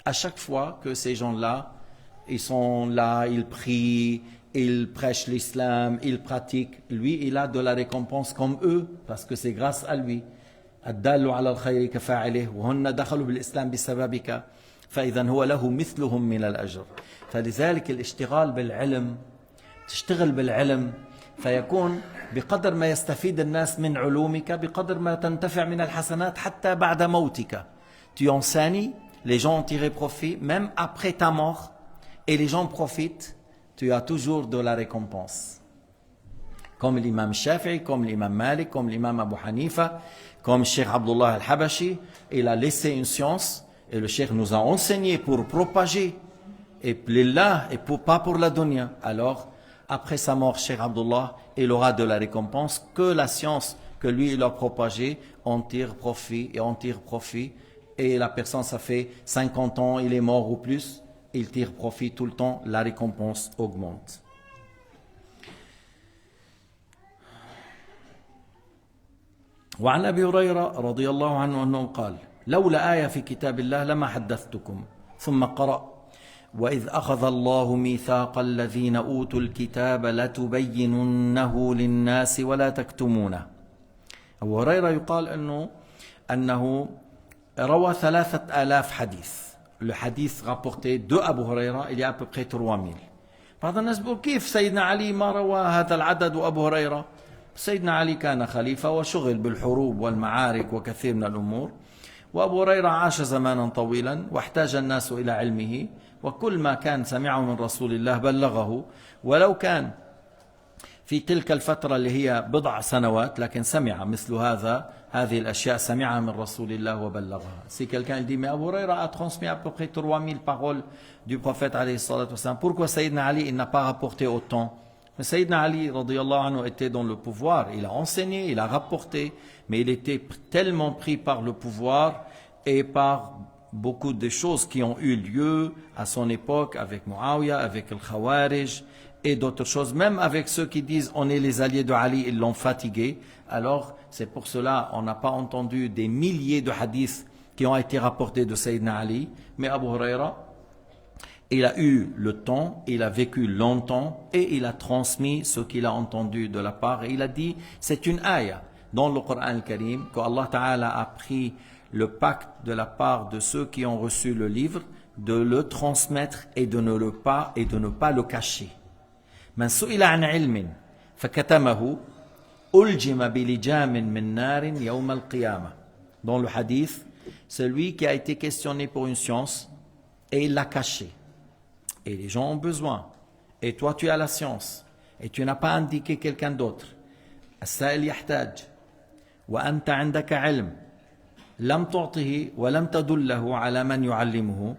à chaque fois que ces gens-là, ils sont là, ils prient, ils prêchent l'islam, ils pratiquent. Lui, il a de la récompense comme eux, parce que c'est grâce à lui. الدال على الخير كفاعله وهن دخلوا بالإسلام بسببك فإذا هو له مثلهم من الأجر. فلذلك الاشتغال بالعلم تشتغل بالعلم فيكون بقدر ما يستفيد الناس من علومك بقدر ما تنتفع من الحسنات حتى بعد موتك. Tu enseignes, les gens ont tiré profit même après ta mort et les gens profitent, tu as toujours de la récompense. Comme l'imam Shafi'i, comme l'imam Malik, comme l'imam Abu Hanifa, comme Cheikh Abdullah al-Habashi, il a laissé une science et le Cheikh nous a enseigné pour propager et lillah et pas pour la dunya. Alors, après sa mort, Cheikh Abdullah, il aura de la récompense que la science que lui il a propagée, on tire profit et on tire profit. Et la personne, ça fait 50 ans, il est mort ou plus, il tire profit tout le temps, la récompense augmente. وعن أبي هريرة رضي الله عنه أنه قال لولا آية في كتاب الله لما حدثتكم ثم قرأ وإذ أخذ الله ميثاق الذين أوتوا الكتاب لتبيننه للناس ولا تكتمونه. أبو هريرة يقال أنه روى 3000 حديث. Le hadith rapporté de Abu Huraira, il y a à peu près 3000. بعض الناس بيقول كيف سيدنا علي ما روى هذا العدد وأبو هريرة؟ سيدنا علي كان خليفة وشغل بالحروب والمعارك وكثير من الأمور، وأبو هريرة عاش زمانا طويلا واحتاج الناس إلى علمه، وكل ما كان سمعه من رسول الله بلغه، ولو كان في تلك الفترة اللي هي بضع سنوات لكن سمع مثل هذه الأشياء سمعها من رسول الله وبلغها. Si quelqu'un dit mais Abu Huraira a transmis à peu près 3000 paroles du prophète alayhi salatu wassalam, pourquoi Sayyidina Ali il n'a pas rapporté autant? Mais Sayyidina Ali radiyallahu anhu était dans le pouvoir, il a enseigné, il a rapporté, mais il était tellement pris par le pouvoir et par beaucoup de choses qui ont eu lieu à son époque avec Muawiyah, avec le Khawarij et d'autres choses, même avec ceux qui disent on est les alliés de Ali, ils l'ont fatigué. Alors c'est pour cela on n'a pas entendu des milliers de hadiths qui ont été rapportés de Sayyidina Ali, mais Abu Huraira il a eu le temps, il a vécu longtemps et il a transmis ce qu'il a entendu de la part, et il a dit c'est une ayah dans le Coran al-Karim que Allah Ta'ala a pris le pacte de la part de ceux qui ont reçu le livre de le transmettre et de ne pas le cacher. من سئل عن علم فكتمه ألجم بلجام من نار يوم القيامة. Dans le hadith, celui qui a été questionné pour une science et il l'a caché. Et les gens ont besoin. Et toi tu as la science et tu n'as pas indiqué quelqu'un d'autre. السائل يحتاج وأنت عندك علم لم تعطه ولم تدله على من يعلمه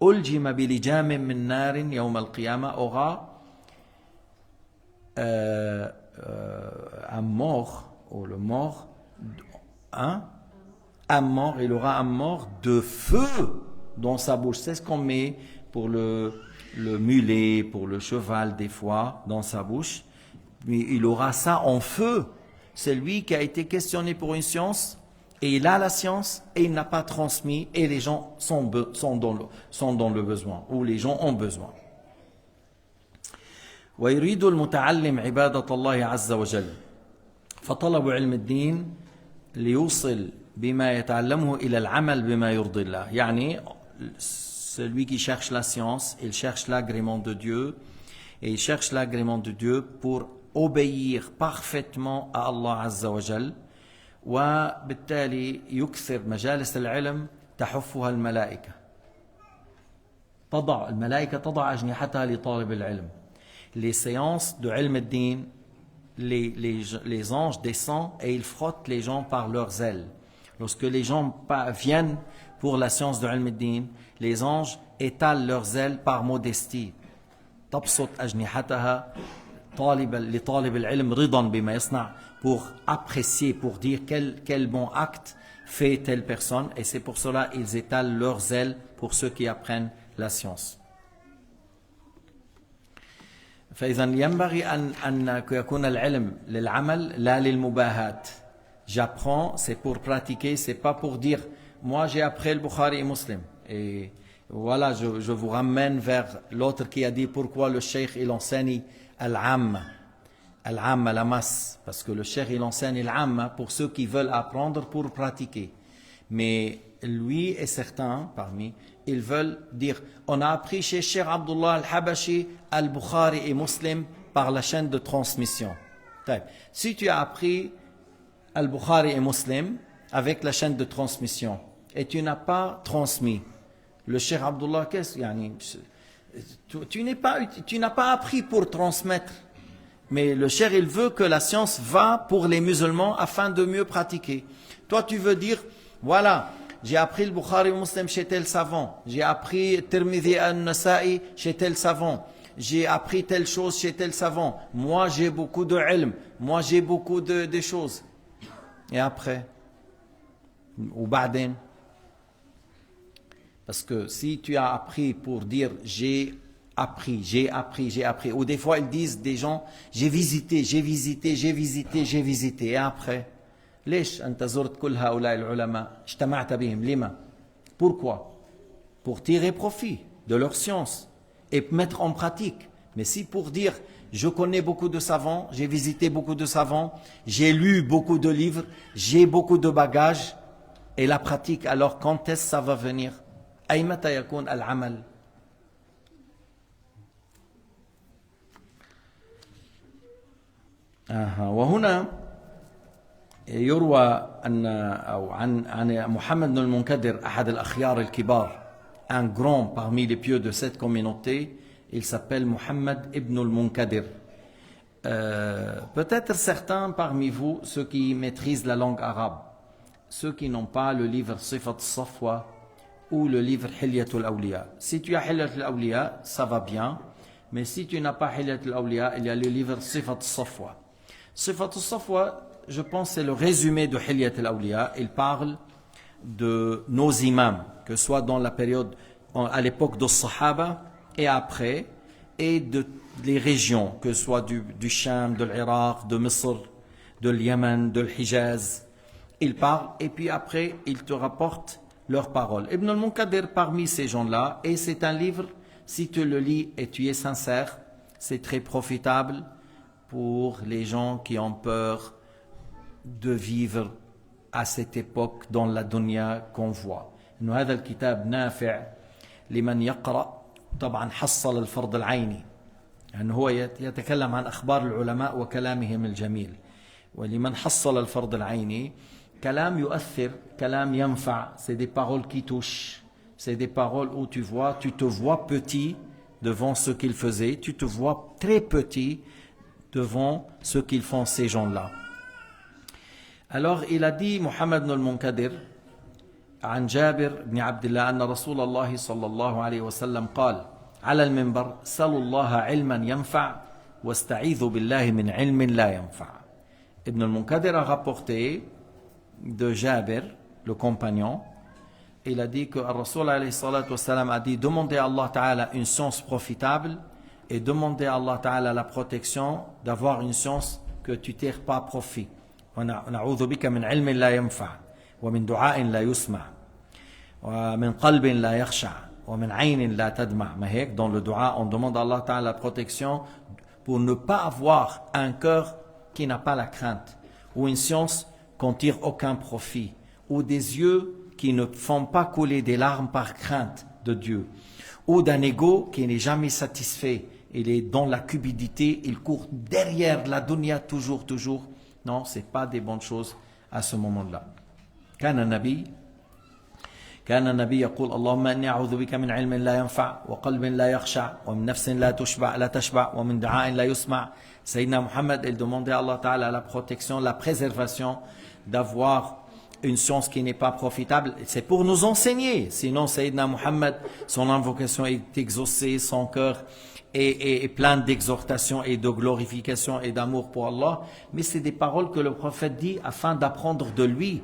ألجم بلجام من نار يوم القيامة aura un mort, ou le mort, un mort, il aura un mort de feu dans sa bouche. C'est ce qu'on met pour le mulet, pour le cheval des fois dans sa bouche. Mais il aura ça en feu. C'est lui qui a été questionné pour une science et il a la science et il n'a pas transmis et les gens sont dans le besoin, ou les gens ont besoin. ويريد المتعلم عبادة الله عز وجل فطلب علم الدين ليوصل بما يتعلمه إلى العمل بما يرضي الله. يعني celui qui cherche la science, il cherche l'agrément de Dieu et il cherche l'agrément de Dieu pour obéir parfaitement à Allah عز وجل. وبالتالي يكثر مجالس العلم تحفها الملائكة. الملائكة تضع أجنحتها لطالب العلم. Les séances de ilm al-din, les anges descendent et ils frottent les gens par leurs ailes. Lorsque les gens viennent pour la science de ilm al-din, les anges étalent leurs ailes par modestie. تبسط أجنحتها لطالب العلم رضا بما يصنع, pour apprécier, pour dire quel bon acte fait telle personne, et c'est pour cela ils étalent leurs ailes pour ceux qui apprennent la science. فإذا ينبغي أن يكون العلم للعمل لا للمباهات. J'apprends, c'est pour pratiquer, c'est pas pour dire moi j'ai appris le Bukhari et Muslim. Et voilà, je vous ramène vers l'autre qui a dit pourquoi le cheikh il enseigne al-amma, la masse, parce que le cheikh il enseigne al-amma pour ceux qui veulent apprendre pour pratiquer. Mais lui et certains parmi, ils veulent dire on a appris chez Cheikh Abdullah al-Habashi al-Bukhari et Muslim par la chaîne de transmission. Si tu as appris al-Bukhari et Muslim avec la chaîne de transmission et tu n'as pas transmis le Cheikh Abdullah, tu n'as pas appris pour transmettre, mais le Cheikh il veut que la science va pour les musulmans afin de mieux pratiquer. Toi tu veux dire voilà, j'ai appris le Bukhari et Muslim chez tel savant, j'ai appris Tirmidhi al-Nasa'i chez tel savant, j'ai appris telle chose chez tel savant, moi j'ai beaucoup de ilm, moi j'ai beaucoup de choses. Et après, ou ba'din, parce que si tu as appris pour dire j'ai appris, ou des fois ils disent des gens j'ai visité, et après ليش أنت زرت كل هؤلاء العلماء اجتمعت بهم لما pourquoi pour tirer profit de leur science et mettre en pratique. Mais si pour dire je connais beaucoup de savants, j'ai visité beaucoup de savants, j'ai lu beaucoup de livres, j'ai beaucoup de bagages, et la pratique, alors quand est-ce que ça va venir? أي متى يكون العمل؟ وهنا يروى أن أو عن محمد بن المنكدر أحد الأخيار الكبار, un grand parmi les pieux de cette communauté, il s'appelle Muhammad ibn al-Munkadir. Peut-être certains parmi vous, ceux qui maîtrisent la langue arabe, ceux qui n'ont pas le livre Sifat al-Safwa ou le livre Hilyat al-Awliya. Si tu as Hilyat al-Awliya, ça va bien, mais si tu n'as pas Hilyat al-Awliya, il y a le livre Sifat al-Safwa. Sifat al-Safwa, je pense, c'est le résumé de Hilyat al-Awliya. Il parle de nos imams, que ce soit dans la période, à l'époque des Sahaba et après, et de les régions, que ce soit du Sham, de l'Irak, de Misr, de l'Yémen, de l'Hijaz. Il parle et puis après, il te rapporte leurs paroles. Ibn al-Munkadir parmi ces gens-là, et c'est un livre, si tu le lis et tu es sincère, c'est très profitable pour les gens qui ont peur de vivre à cette époque dans la dunya qu'on voit. إنه هذا الكتاب نافع لمن يقرأ طبعا حصل الفرض العيني. يعني هو يتكلم عن أخبار العلماء وكلامهم الجميل. ولمن حصل الفرض العيني كلام يؤثر, كلام ينفع, c'est des paroles qui touchent, c'est des paroles où tu te vois petit devant ce qu'ils faisaient, tu te vois très petit devant ce qu'ils font ces gens-là. Alors il a dit Muhammad ibn al-Munkadir عن جابر بن عبد الله أن رسول الله صلى الله عليه وسلم قال على المنبر سلوا الله علما ينفع واستعيذوا بالله من علم لا ينفع. Ibn al-Munkadir a rapporté de Jabir, le compagnon, il a dit que le Rasul alayhi salatu wassalam a dit demandez à Allah Ta'ala une science profitable et demandez à Allah Ta'ala la protection d'avoir une science que tu ne tires pas profit. ونعوذ بك من علم لا ينفع ومن دعاء لا يسمع ومن قلب لا يخشع ومن عين لا تدمع. Mais هيك dans le dua on demande à Allah Ta'ala la protection pour ne pas avoir un cœur qui n'a pas la crainte, ou une science qu'on tire aucun profit, ou des yeux qui ne font pas couler des larmes par crainte de Dieu, ou d'un ego qui n'est jamais satisfait, il est dans la cupidité, il court derrière la dunya toujours. Non, ce n'est pas des bonnes choses à ce moment-là. كان النبي يقول اللهم إني أعوذ بك من علم لا ينفع وقلب لا يخشع ومن نفس لا تشبع ومن دعاء لا يسمع. Sayyidina Muhammad, il demandait à Allah Ta'ala la protection, la préservation, d'avoir une science qui n'est pas profitable. C'est pour nous enseigner. Sinon, Sayyidina Muhammad, son invocation est exaucée, son cœur est plein d'exhortation et de glorification et d'amour pour Allah. Mais c'est des paroles que le prophète dit afin d'apprendre de lui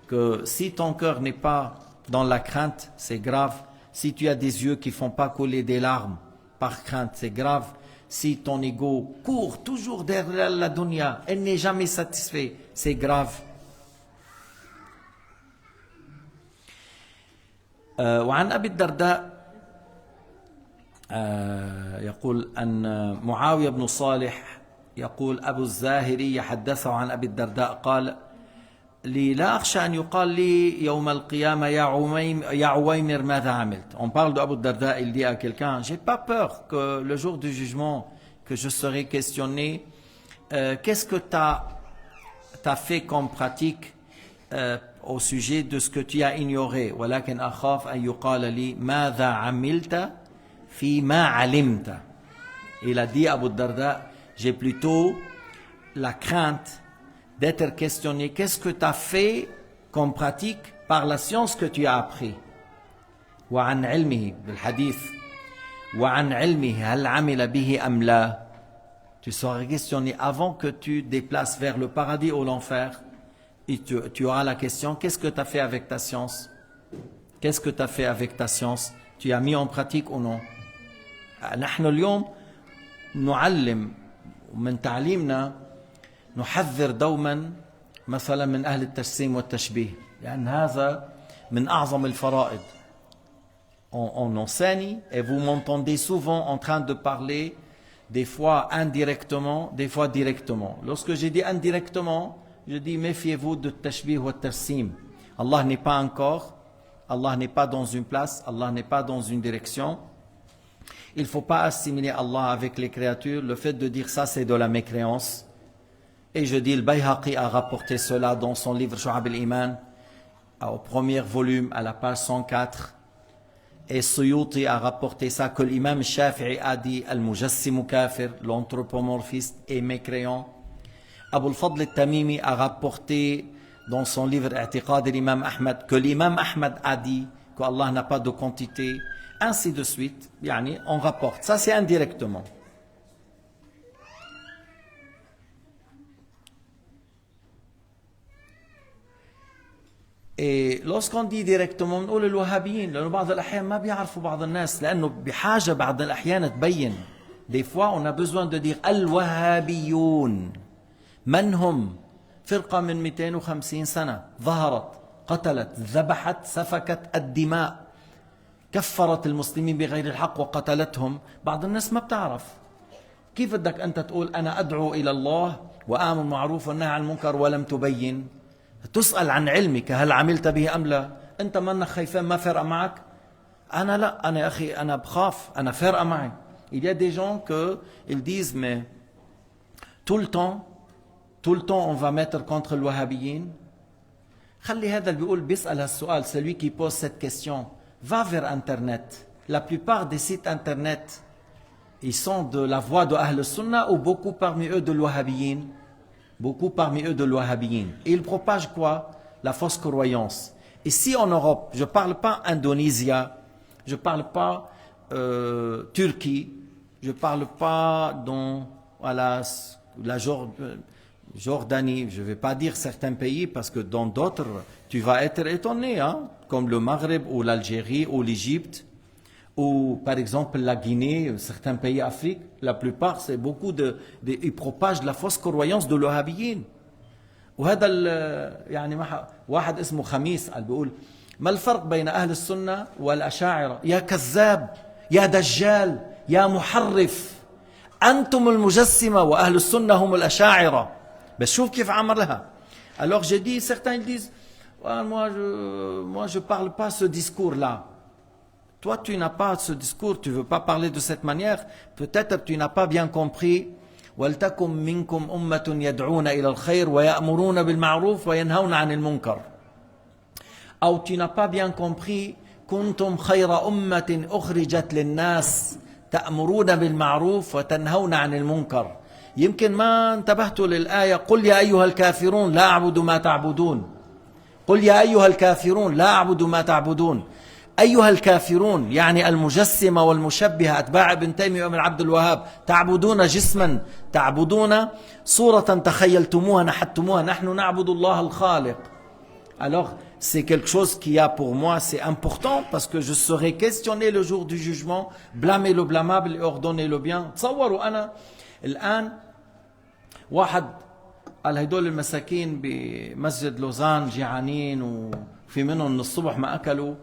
que si ton cœur n'est pas dans la crainte, c'est grave. Si tu as des yeux qui ne font pas couler des larmes par crainte, c'est grave. Si ton ego court toujours derrière la dunya, elle n'est jamais satisfait, c'est grave. وعن أبي الدرداء يقول أن معاوية بن صالح يقول أبو الزاهري يحدثه عن أبي الدرداء قال لي لا أخشى أن يقال لي يوم القيامة يا عويمر ماذا عملت. On parle de Abu Darda, il dit à quelqu'un, j'ai pas peur que le jour du jugement, que je serai questionné, qu'est-ce que tu as fait comme pratique au sujet de ce que tu as ignoré. ولكن أخاف أن يقال لي ماذا عملت فيما علمت. Il a dit Abu Darda, j'ai plutôt la crainte d'être questionné, qu'est-ce que tu as fait comme pratique par la science que tu as appris. وعن علمه بالحديث وعن علمه هل عمل به أم لا. Tu seras questionné avant que tu déplaces vers le paradis ou l'enfer. Et tu auras la question, qu'est-ce que tu as fait avec ta science? Qu'est-ce que tu as fait avec ta science? Tu as mis en pratique ou non? نحن اليوم نعلم من تعليمنا نحذر دوما مثلا من أهل التجسيم والتشبيه لأن هذا من أعظم الفرائض. On enseigne et vous m'entendez souvent en train de parler des fois indirectement, des fois directement. Lorsque j'ai dit indirectement, je dis méfiez-vous de tashbih wa tarsim. Allah n'est pas un corps, Allah n'est pas dans une place, Allah n'est pas dans une direction. Il ne faut pas assimiler Allah avec les créatures. Le fait de dire ça, c'est de la mécréance. Et je dis, le Bayhaqi a rapporté cela dans son livre Shu'ab al-Iman, au premier volume, à la page 104. Et Suyuti a rapporté ça, que l'imam Shafi'i a dit, Al-Mujassimu kafir, l'anthropomorphiste est mécréant. Abu al-Fadl al-Tamimi a rapporté dans son livre I'tiqad l'imam Ahmad, que l'imam Ahmad a dit qu'Allah n'a pas de quantité, ainsi de suite. Yani, on rapporte. Ça, c'est indirectement. Et lorsqu'on dit directement نقول الوهابيين لأنه بعض الأحيان ما بيعرفوا بعض الناس لأنه بحاجة بعض الأحيان تبين. Des fois on a besoin de dire الوهابيون. من هم؟ فرقة من 250 سنة ظهرت قتلت ذبحت سفكت الدماء كفرت المسلمين بغير الحق وقتلتهم. بعض الناس ما بتعرف. كيف بدك أنت تقول أنا أدعو إلى الله وآمر بالمعروف والنهي عن المنكر ولم تبين؟ تسأل عن علمك هل عملت به أم لا؟ أنت منك خايفان ما فرق معك؟ أنا لا، أنا يا أخي أنا بخاف، أنا فرق معي. Il y a des gens que ils disent mais tout le temps on va mettre contre le wahhabiyin. خلي هذا اللي بيقول بيسأل هالسؤال، celui qui pose cette question va vers internet. La plupart des sites internet ils sont de la voix de Ahl Sunnah ou beaucoup parmi eux de l'wahhabiyin. Beaucoup parmi eux de l'wahhabiyin. Et ils propagent quoi? La fausse croyance. Ici en Europe, je ne parle pas Indonésia, je ne parle pas Turquie, je ne parle pas dans voilà, la Jordanie, je ne vais pas dire certains pays parce que dans d'autres, tu vas être étonné, hein, comme le Maghreb ou l'Algérie ou l'Égypte. Ou par exemple la Guinée, certains pays d'Afrique, la plupart c'est beaucoup ils propagent la fausse croyance de l'wahhabiyin. وهذا يعني واحد اسمه خميس قال بيقول ما الفرق بين أهل السنة والأشاعرة؟ يا كذاب يا دجال يا محرف أنتم المجسمة وأهل السنة هم الأشاعرة. بس شوف كيف عملها. Alors j'ai dit, certains ils disent moi je parle pas ce discours là. Toi, tu n'as pas ce discours, tu ne veux pas parler de cette manière. Peut-être tu n'as pas bien compris. وَلْتَكُمْ مِنْكُمْ أُمَّةٌ يَدْعُونَ إِلَى الْخَيْرِ وَيَأْمُرُونَ بِالْمَعْرُوفِ وَيَنْهَوْنَ عَنِ الْمُنْكَرِ. Ou tu n'as pas bien compris. كُنْتُمْ خَيْرَ أُمَّةٍ أُخْرِجَتْ لِلنَّاسِ تَأْمُرُونَ بِالْمَعْرُوفِ وَتَنْهَوْنَ عَنِ الْمُنْكَرِ. يمكن ما انتبهتوا للآية قُلْ يَا أَيُّهَا الْكَافِرُونَ لَا أَعْبُدُ مَا تَعْبُدُونَ. قُلْ يَا أَيُّهَا الْكَافِرُونَ لَا أَعْبُدُ مَا تَعْبُدُونَ. أيها الكافرون يعني المجسمة والمشبهة أتباع ابن تيمية وابن عبد الوهاب تعبدون جسما تعبدون صورة تخيلتموها نحتموها نحن نعبد الله الخالق. Alors c'est quelque chose qui a pour moi c'est important parce que je serai questionné le jour du jugement, blâmer le blâmable et ordonner le bien. تصوروا أنا الآن واحد قال هدول المساكين بمسجد لوزان جيعانين وفي منهم من الصبح ما أكلوا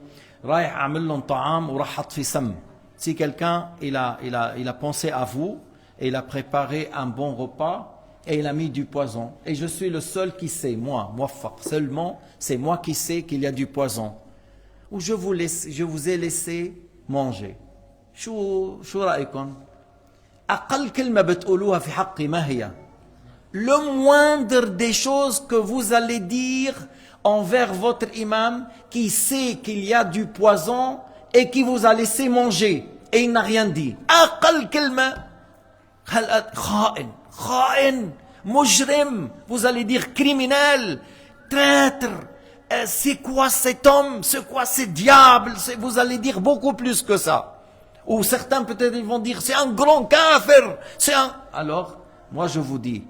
رايح اعمل لهم طعام وراح حط فيه سم. Si quelqu'un il a pensé à vous et il a préparé un bon repas et il a mis du poison et je suis le seul qui sait, moi موفق seulement c'est moi qui sais qu'il y a du poison ou je vous ai laissé manger. شو رأيكم؟ أقل كلمة بتقولوها في حقي ما هي؟ Le moindre des choses que vous allez dire envers votre imam qui sait qu'il y a du poison et qui vous a laissé manger et il n'a rien dit. أقل كلمة خائن مجرم. Vous allez dire criminel, traître. C'est quoi cet homme? C'est quoi ce diable? Vous allez dire beaucoup plus que ça. Ou certains peut-être ils vont dire c'est un grand kafir. Alors moi je vous dis,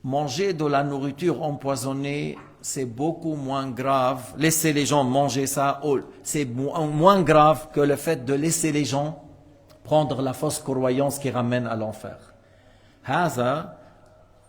manger de la nourriture empoisonnée, c'est beaucoup moins grave. Laisser les gens manger ça, c'est moins grave que le fait de laisser les gens prendre la fausse croyance qui ramène à l'enfer. هذا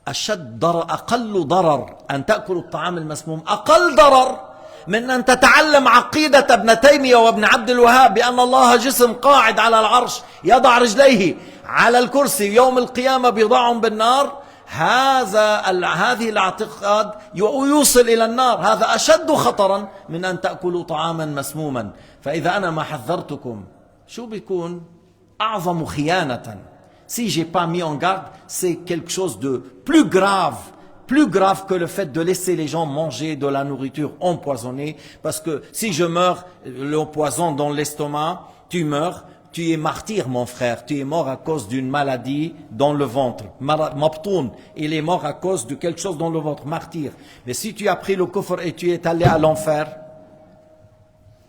أقل ضرر أن تأكلوا الطعام المسموم، أقل ضرر من أن تتعلم عقيدة ابن تيمية وابن عبد الوهاب بأن الله جسم قاعد على العرش يضع رجليه على الكرسي، يوم القيامة بيضعهم بالنار. هذه الاعتقاد يوصل إلى النار، هذا أشد خطرا من أن تأكلوا طعاما مسموما. فإذا أنا ما حذرتكم شو بيكون أعظم خيانة. Si j'ai pas mis en garde, c'est quelque chose de plus grave que le fait de laisser les gens manger de la nourriture empoisonnée. Parce que si je meurs, le poison dans l'estomac, tu meurs, tu es martyr mon frère, tu es mort à cause d'une maladie dans le ventre. Mabtoun, il est mort à cause de quelque chose dans le ventre, martyr. Mais si tu as pris le kufr et tu es allé à l'enfer,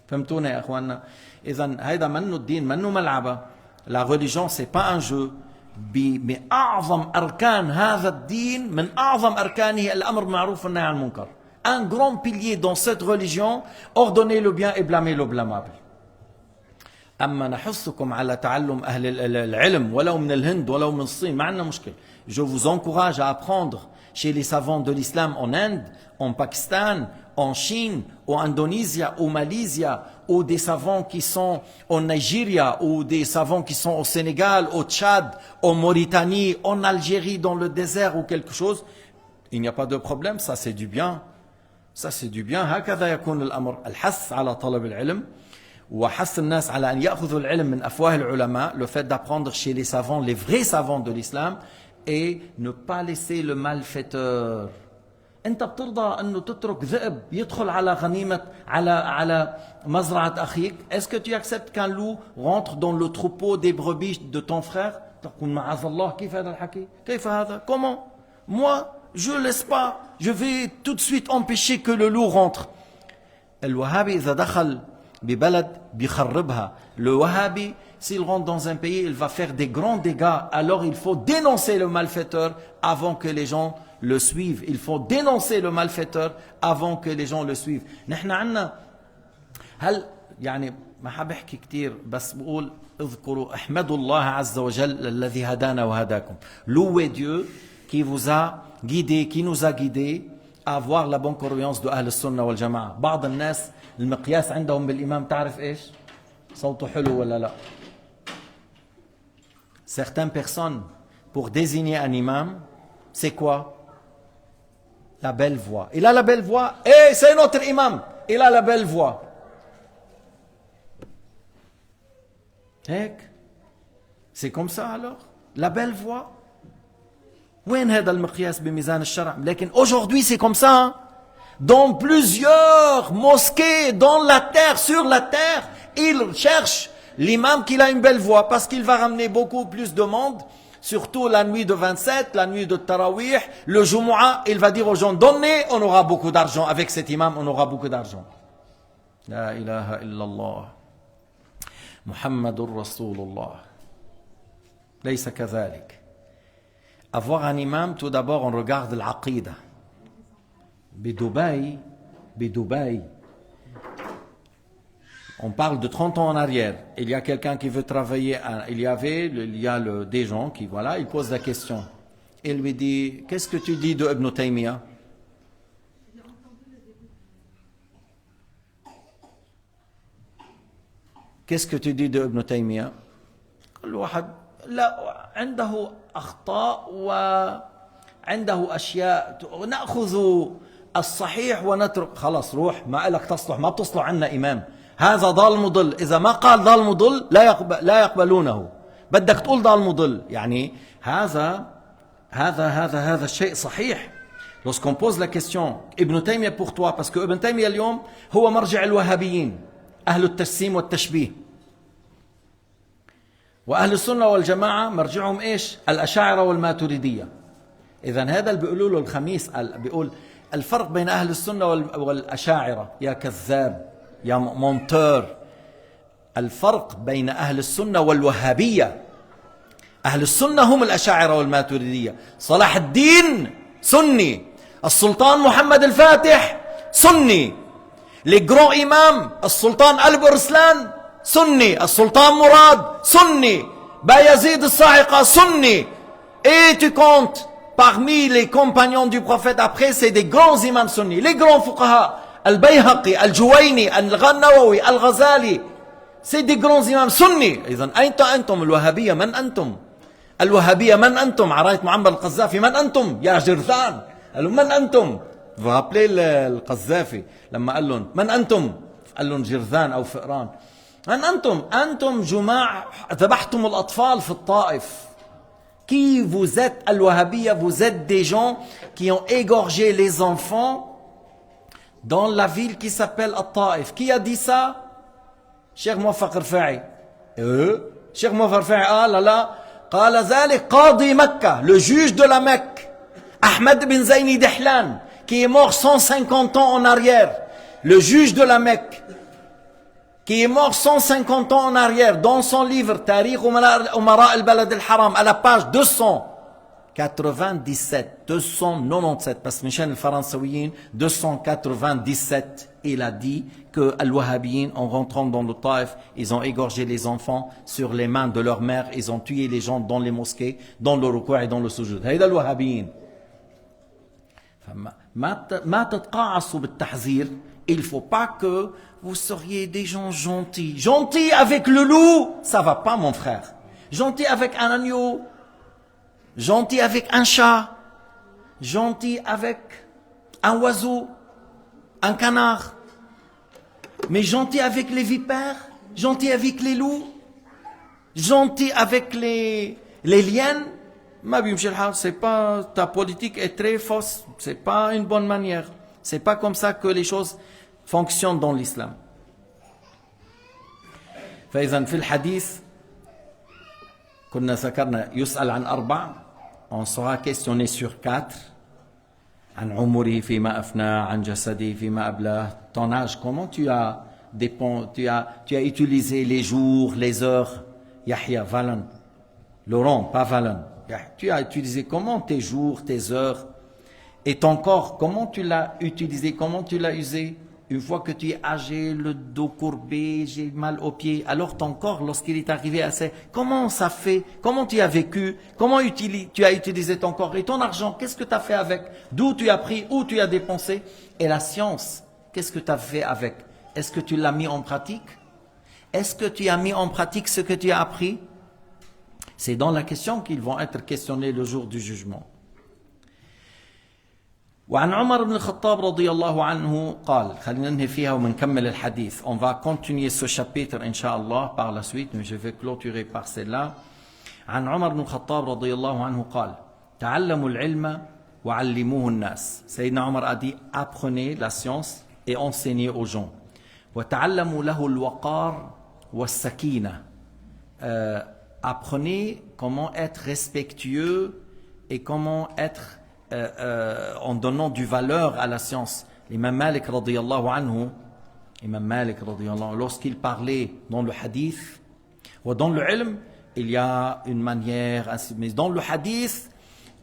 فهمتونا يا اخواننا؟ اذا هيدا منه الدين، منه ملعبه. La religion c'est pas un jeu. من أعظم أركان هذا الدين، من أعظم أركانه الأمر بالمعروف والنهي عن المنكر. Un grand pilier dans cette religion, ordonner le bien et blâmer le blâmable. أما نحثكم على تعلم أهل العلم ولو من الهند ولو من الصين، ما عندنا مشكلة. Je vous encourage à apprendre chez les savants de l'islam en Inde, en Pakistan, en Chine, en Indonésie, au Malaisie, ou des savants qui sont au Nigeria, ou des savants qui sont au Sénégal, au Tchad, en Mauritanie, en Algérie, dans le désert ou quelque chose. Il n'y a pas de problème, ça c'est du bien. Ça c'est du bien. هكذا يكون الأمر. الحث على طلب العلم وحث الناس على أن يأخذوا العلم من أفواه العلماء. Le fait d'apprendre chez les savants, les vrais savants de l'islam, et ne pas laisser le malfaiteur. انت بترضى انه تترك ذئب يدخل على غنيمة على مزرعة اخيك؟ Est-ce que tu acceptes qu'un loup rentre dans le troupeau des brebis de ton frère؟ تقول معاذ الله، كيف هذا الحكي؟ كيف هذا؟ Comment? Moi, je laisse pas. Je vais tout de suite empêcher que le loup rentre. الوهابي إذا دخل ببلد بيخربها. Le wahhabi, s'il rentre dans un pays, il va faire des grands dégâts. Alors il faut dénoncer le malfaiteur avant que les gens le suivent. Il faut dénoncer le malfaiteur avant que les gens le suivent. نحن عنا هل يعني ما حبحكي كتير، بس بقول اذكروا احمدوا الله عز وجل الذي هدانا وهداكم. Louez Dieu qui vous a guidé, qui nous a guidés à avoir la bonne croyance de أهل السنة والجماعة. بعض الناس المقياس عندهم بالإمام تعرف إيش؟ صوته حلو ولا لا؟ Certaines personnes, pour désigner un imam, c'est quoi? La belle voix. Il a la belle voix. Et c'est notre imam. Il a la belle voix. هيك. C'est comme ça alors? La belle voix. وين هذا المقياس بميزان الشرع؟ لكن aujourd'hui c'est comme ça. Dans plusieurs mosquées, dans la terre, sur la terre, ils cherchent l'imam qui a une belle voix parce qu'il va ramener beaucoup plus de monde. Surtout la nuit de 27, la nuit de Tarawih, le Jumu'ah, il va dire aux gens, donnez, on aura beaucoup d'argent. Avec cet imam, on aura beaucoup d'argent. La ilaha illallah. Muhammadur Rasulullah. Laysa kadhalik. Avoir un imam, tout d'abord, on regarde l'aqida. Dubaï, on parle de 30 ans en arrière. Il y a quelqu'un qui veut travailler. Il y a des gens qui, voilà, ils posent la question. Il lui dit, qu'est-ce que tu dis de Ibn Taymiyyah? Qu'est-ce que tu dis de Ibn Taymiyyah? الواحد لا عنده أخطاء وعنده أشياء نأخذ الصحيح ونترك. خلاص روح، ما لك تصلح، ما بتصلح عنا إمام. هذا ضال مضل. إذا ما قال ضال مضل لا يقبلونه. بدك تقول ضال مضل. يعني هذا الشيء صحيح. Lorsqu'on pose la question, Ibn Taymiyyah pour toi, parce que Ibn Taymiyyah اليوم هو مرجع الوهابيين، أهل التجسيم والتشبيه. وأهل السنة والجماعة مرجعهم إيش؟ الأشاعرة والماتريدية. إذا هذا اللي بيقولوا له الخميس، بيقول الفرق بين أهل السنة والأشاعرة. يا كذاب، يا مونتور. الفرق بين أهل السنة والوهابية. أهل السنة هم الأشاعرة والماتريدية. صلاح الدين سني، السلطان محمد الفاتح سني، لجرو إمام السلطان البرسلان سني، السلطان مراد سني، بايزيد الصاعقة سني. Et tu comptes parmi les compagnons du prophète après, c'est des grands imams sunnis, les grands fuqaha, Al-Bayhaqi, Al-Juwayni, Al-Nawawi, Al-Ghazali, c'est des grands imams sunnis. إذن أنتم الوهابية من أنتم؟ الوهابية من أنتم؟ عراية معمر القذافي من أنتم؟ يا جرذان قالوا من أنتم؟ Vous vous rappelez القذافي لما قال لهم من أنتم؟ قال لهم جرذان أو فئران. من أنتم؟ أنتم جماع ذبحتم الأطفال في الطائف. Qui vous êtes, Al-Wahhabiyya, vous êtes des gens qui ont égorgé les enfants dans la ville qui s'appelle Al-Taif. Qui a dit ça? Cheikh Mouafaq Rfa'i. Cheikh Mouafaq Rfa'i, ah là là, قال ذلك قاضي مكة, le juge de la Mecque, Ahmed bin Zayni Dehlan, qui est mort 150 ans en arrière, le juge de la Mecque, qui est mort 150 ans en arrière, dans son livre Tariq Umara al-Balad al-Haram, à la page 297, parce que Michel al-Faransawiyin, 297, il a dit que Al-Wahhabiyin, en rentrant dans le Taif, ils ont égorgé les enfants sur les mains de leur mère, ils ont tué les gens dans les mosquées, dans le ruku' et dans le sujud. هيدا Al-Wahhabiyin. ما تتقاعسوا بالتحذير. Il ne faut pas que vous seriez des gens gentils. Gentils avec le loup, ça va pas mon frère. Gentil avec un agneau, gentil avec un chat, gentil avec un oiseau, un canard. Mais gentil avec les vipères, gentil avec les loups, gentil avec les liens. C'est pas, ta politique est très fausse, c'est pas une bonne manière. C'est pas comme ça que les choses fonctionnent dans l'islam. فإذا في الحديث كنا ذكرنا يسأل عن 4, on sera questionné sur 4. عن عمره فيما أفنى عن جسده فيما أبلاه. Ton âge, comment tu as utilisé les jours, les heures? Yahya, Valan. Laurent, pas Valan. Tu as utilisé comment tes jours, tes heures? Et ton corps, comment tu l'as utilisé, comment tu l'as usé? Une fois que tu es âgé, le dos courbé, j'ai mal aux pieds, alors ton corps, lorsqu'il est arrivé à ça, comment ça fait? Comment tu as vécu? Comment tu as utilisé ton corps? Et ton argent, qu'est-ce que tu as fait avec? D'où tu as pris? Où tu as dépensé? Et la science, qu'est-ce que tu as fait avec? Est-ce que tu l'as mis en pratique? Est-ce que tu as mis en pratique ce que tu as appris? C'est dans la question qu'ils vont être questionnés le jour du jugement. وعن عمر بن الخطاب رضي الله عنه قال, خلينا ننهي فيها ومنكمل الحديث. On va continuer ce chapitre Inch'Allah par la suite, mais je vais clôturer par celle-là. عن عمر بن الخطاب رضي الله عنه قال تعلموا العلم وعلموه الناس. Sayyidina Omar a dit, apprenez la science et enseignez aux gens. وتعلموا له الوقار والسكينة. Apprenez comment être respectueux et comment être en donnant du valeur à la science. L'imam Malik radiyallahu anhu, lorsqu'il parlait dans le hadith ou dans le ilm, il y a une manière, mais dans le hadith,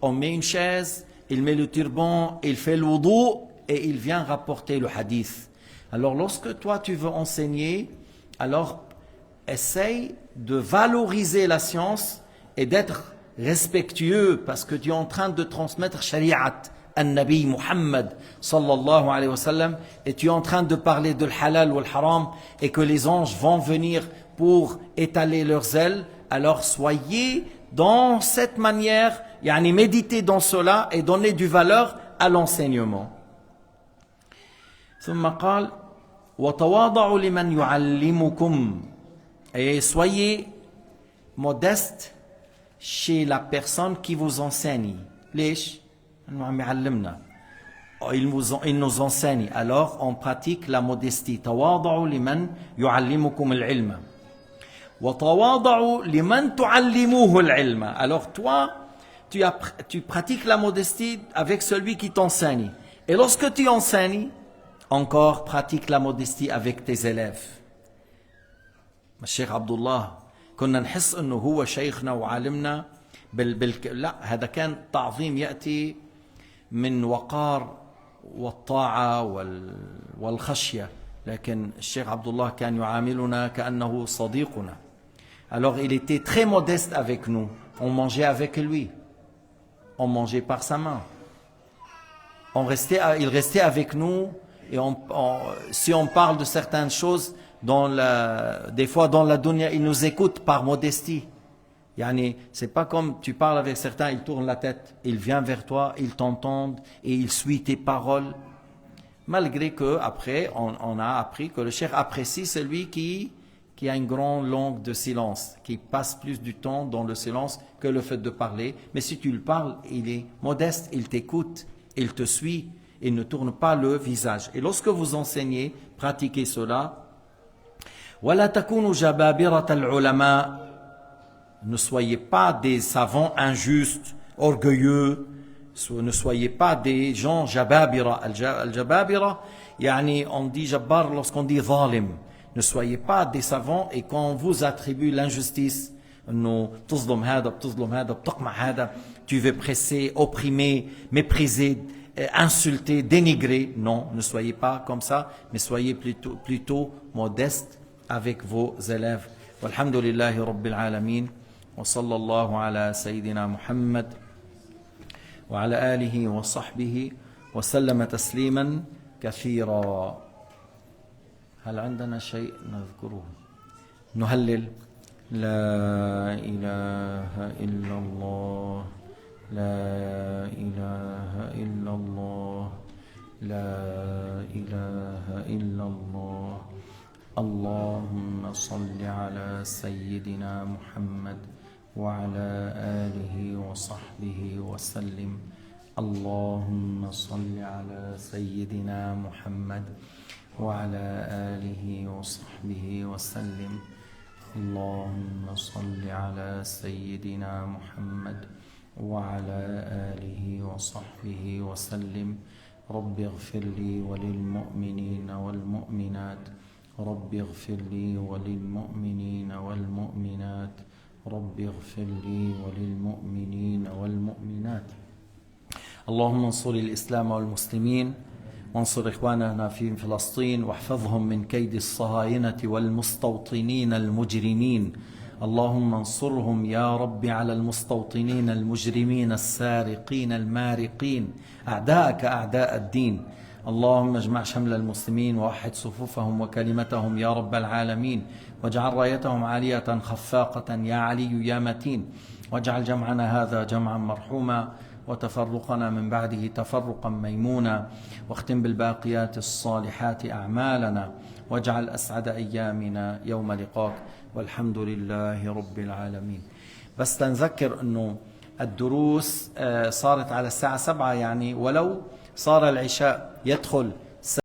on met une chaise, il met le turban, il fait le wudu et il vient rapporter le hadith. Alors lorsque toi tu veux enseigner, alors essaye de valoriser la science et d'être respectueux parce que tu es en train de transmettre Shari'at al-Nabi Muhammad sallallahu alayhi wa sallam et tu es en train de parler de halal ou le haram et que les anges vont venir pour étaler leurs ailes. Alors soyez dans cette manière, méditez dans cela et donnez du valeur à l'enseignement. ثم قال وتواضعوا لمن يعلمكم. Et soyez modeste chez la personne qui vous enseigne. ليش؟ إنه يعلمنا. Il nous enseigne. Alors on pratique la modestie. تواضعوا لمن يعلمكم العلم. وتواضعوا لمن تعلموه العلم. Alors toi, tu pratiques la modestie avec celui qui t'enseigne. Et lorsque tu enseignes, encore pratique la modestie avec tes élèves. الشيخ عبد الله كنا نحس انه هو شيخنا وعالمنا لا، هذا كان تعظيم ياتي من وقار والطاعه والخشيه، لكن الشيخ عبد الله كان يعاملنا كانه صديقنا. Alors il était très modeste avec nous, on mangeait avec lui, on mangeait par sa main. Il restait avec nous et si on parle de certaines choses, des fois dans la dunya, il nous écoute par modestie. Yani, c'est pas comme tu parles avec certains, ils tournent la tête, ils viennent vers toi, ils t'entendent et ils suivent tes paroles. Malgré que après, on a appris que le cheikh apprécie celui qui a une grande langue de silence, qui passe plus du temps dans le silence que le fait de parler. Mais si tu le parles, il est modeste, il t'écoute, il te suit, il ne tourne pas le visage. Et lorsque vous enseignez, pratiquez cela. وَلَا تَكُونُوا جَبَابِرَةَ الْعُلَمَاءِ. Ne soyez pas des savants injustes, orgueilleux. Ne soyez pas des gens jababira. Al-jababira, yani on dit jabbar lorsqu'on dit zalim. Ne soyez pas des savants et quand on vous attribue l'injustice, tu veux presser, opprimer, mépriser, insulter, dénigrer. Non, ne soyez pas comme ça, mais soyez plutôt modeste avec vos élèves. Walhamdulillahi Rabbil Alamin. وصلى الله على سيدنا محمد وعلى آله وصحبه وسلم تسليما كثيرا. هل عندنا شيء نذكره؟ نهلل لا إله إلا الله لا إله إلا الله لا إله إلا الله. اللهم صل على سيدنا محمد وعلى آله وصحبه وسلم. اللهم صل على سيدنا محمد وعلى آله وصحبه وسلم. اللهم صل على سيدنا محمد وعلى آله وصحبه وسلم. رب اغفر لي وللمؤمنين والمؤمنات رب اغفر لي وللمؤمنين والمؤمنات رب اغفر لي وللمؤمنين والمؤمنات. اللهم انصر الإسلام والمسلمين وانصر إخواننا في فلسطين واحفظهم من كيد الصهاينة والمستوطنين المجرمين. اللهم انصرهم يا رب على المستوطنين المجرمين السارقين المارقين أعداءك أعداء الدين. اللهم اجمع شمل المسلمين ووحد صفوفهم وكلمتهم يا رب العالمين واجعل رايتهم عالية خفاقة يا علي يا متين. واجعل جمعنا هذا جمعا مرحوما وتفرقنا من بعده تفرقا ميمونا. واختم بالباقيات الصالحات أعمالنا واجعل أسعد أيامنا يوم لقاك والحمد لله رب العالمين. بس تنذكر أنه الدروس صارت على الساعة 7 يعني ولو صار العشاء يدخل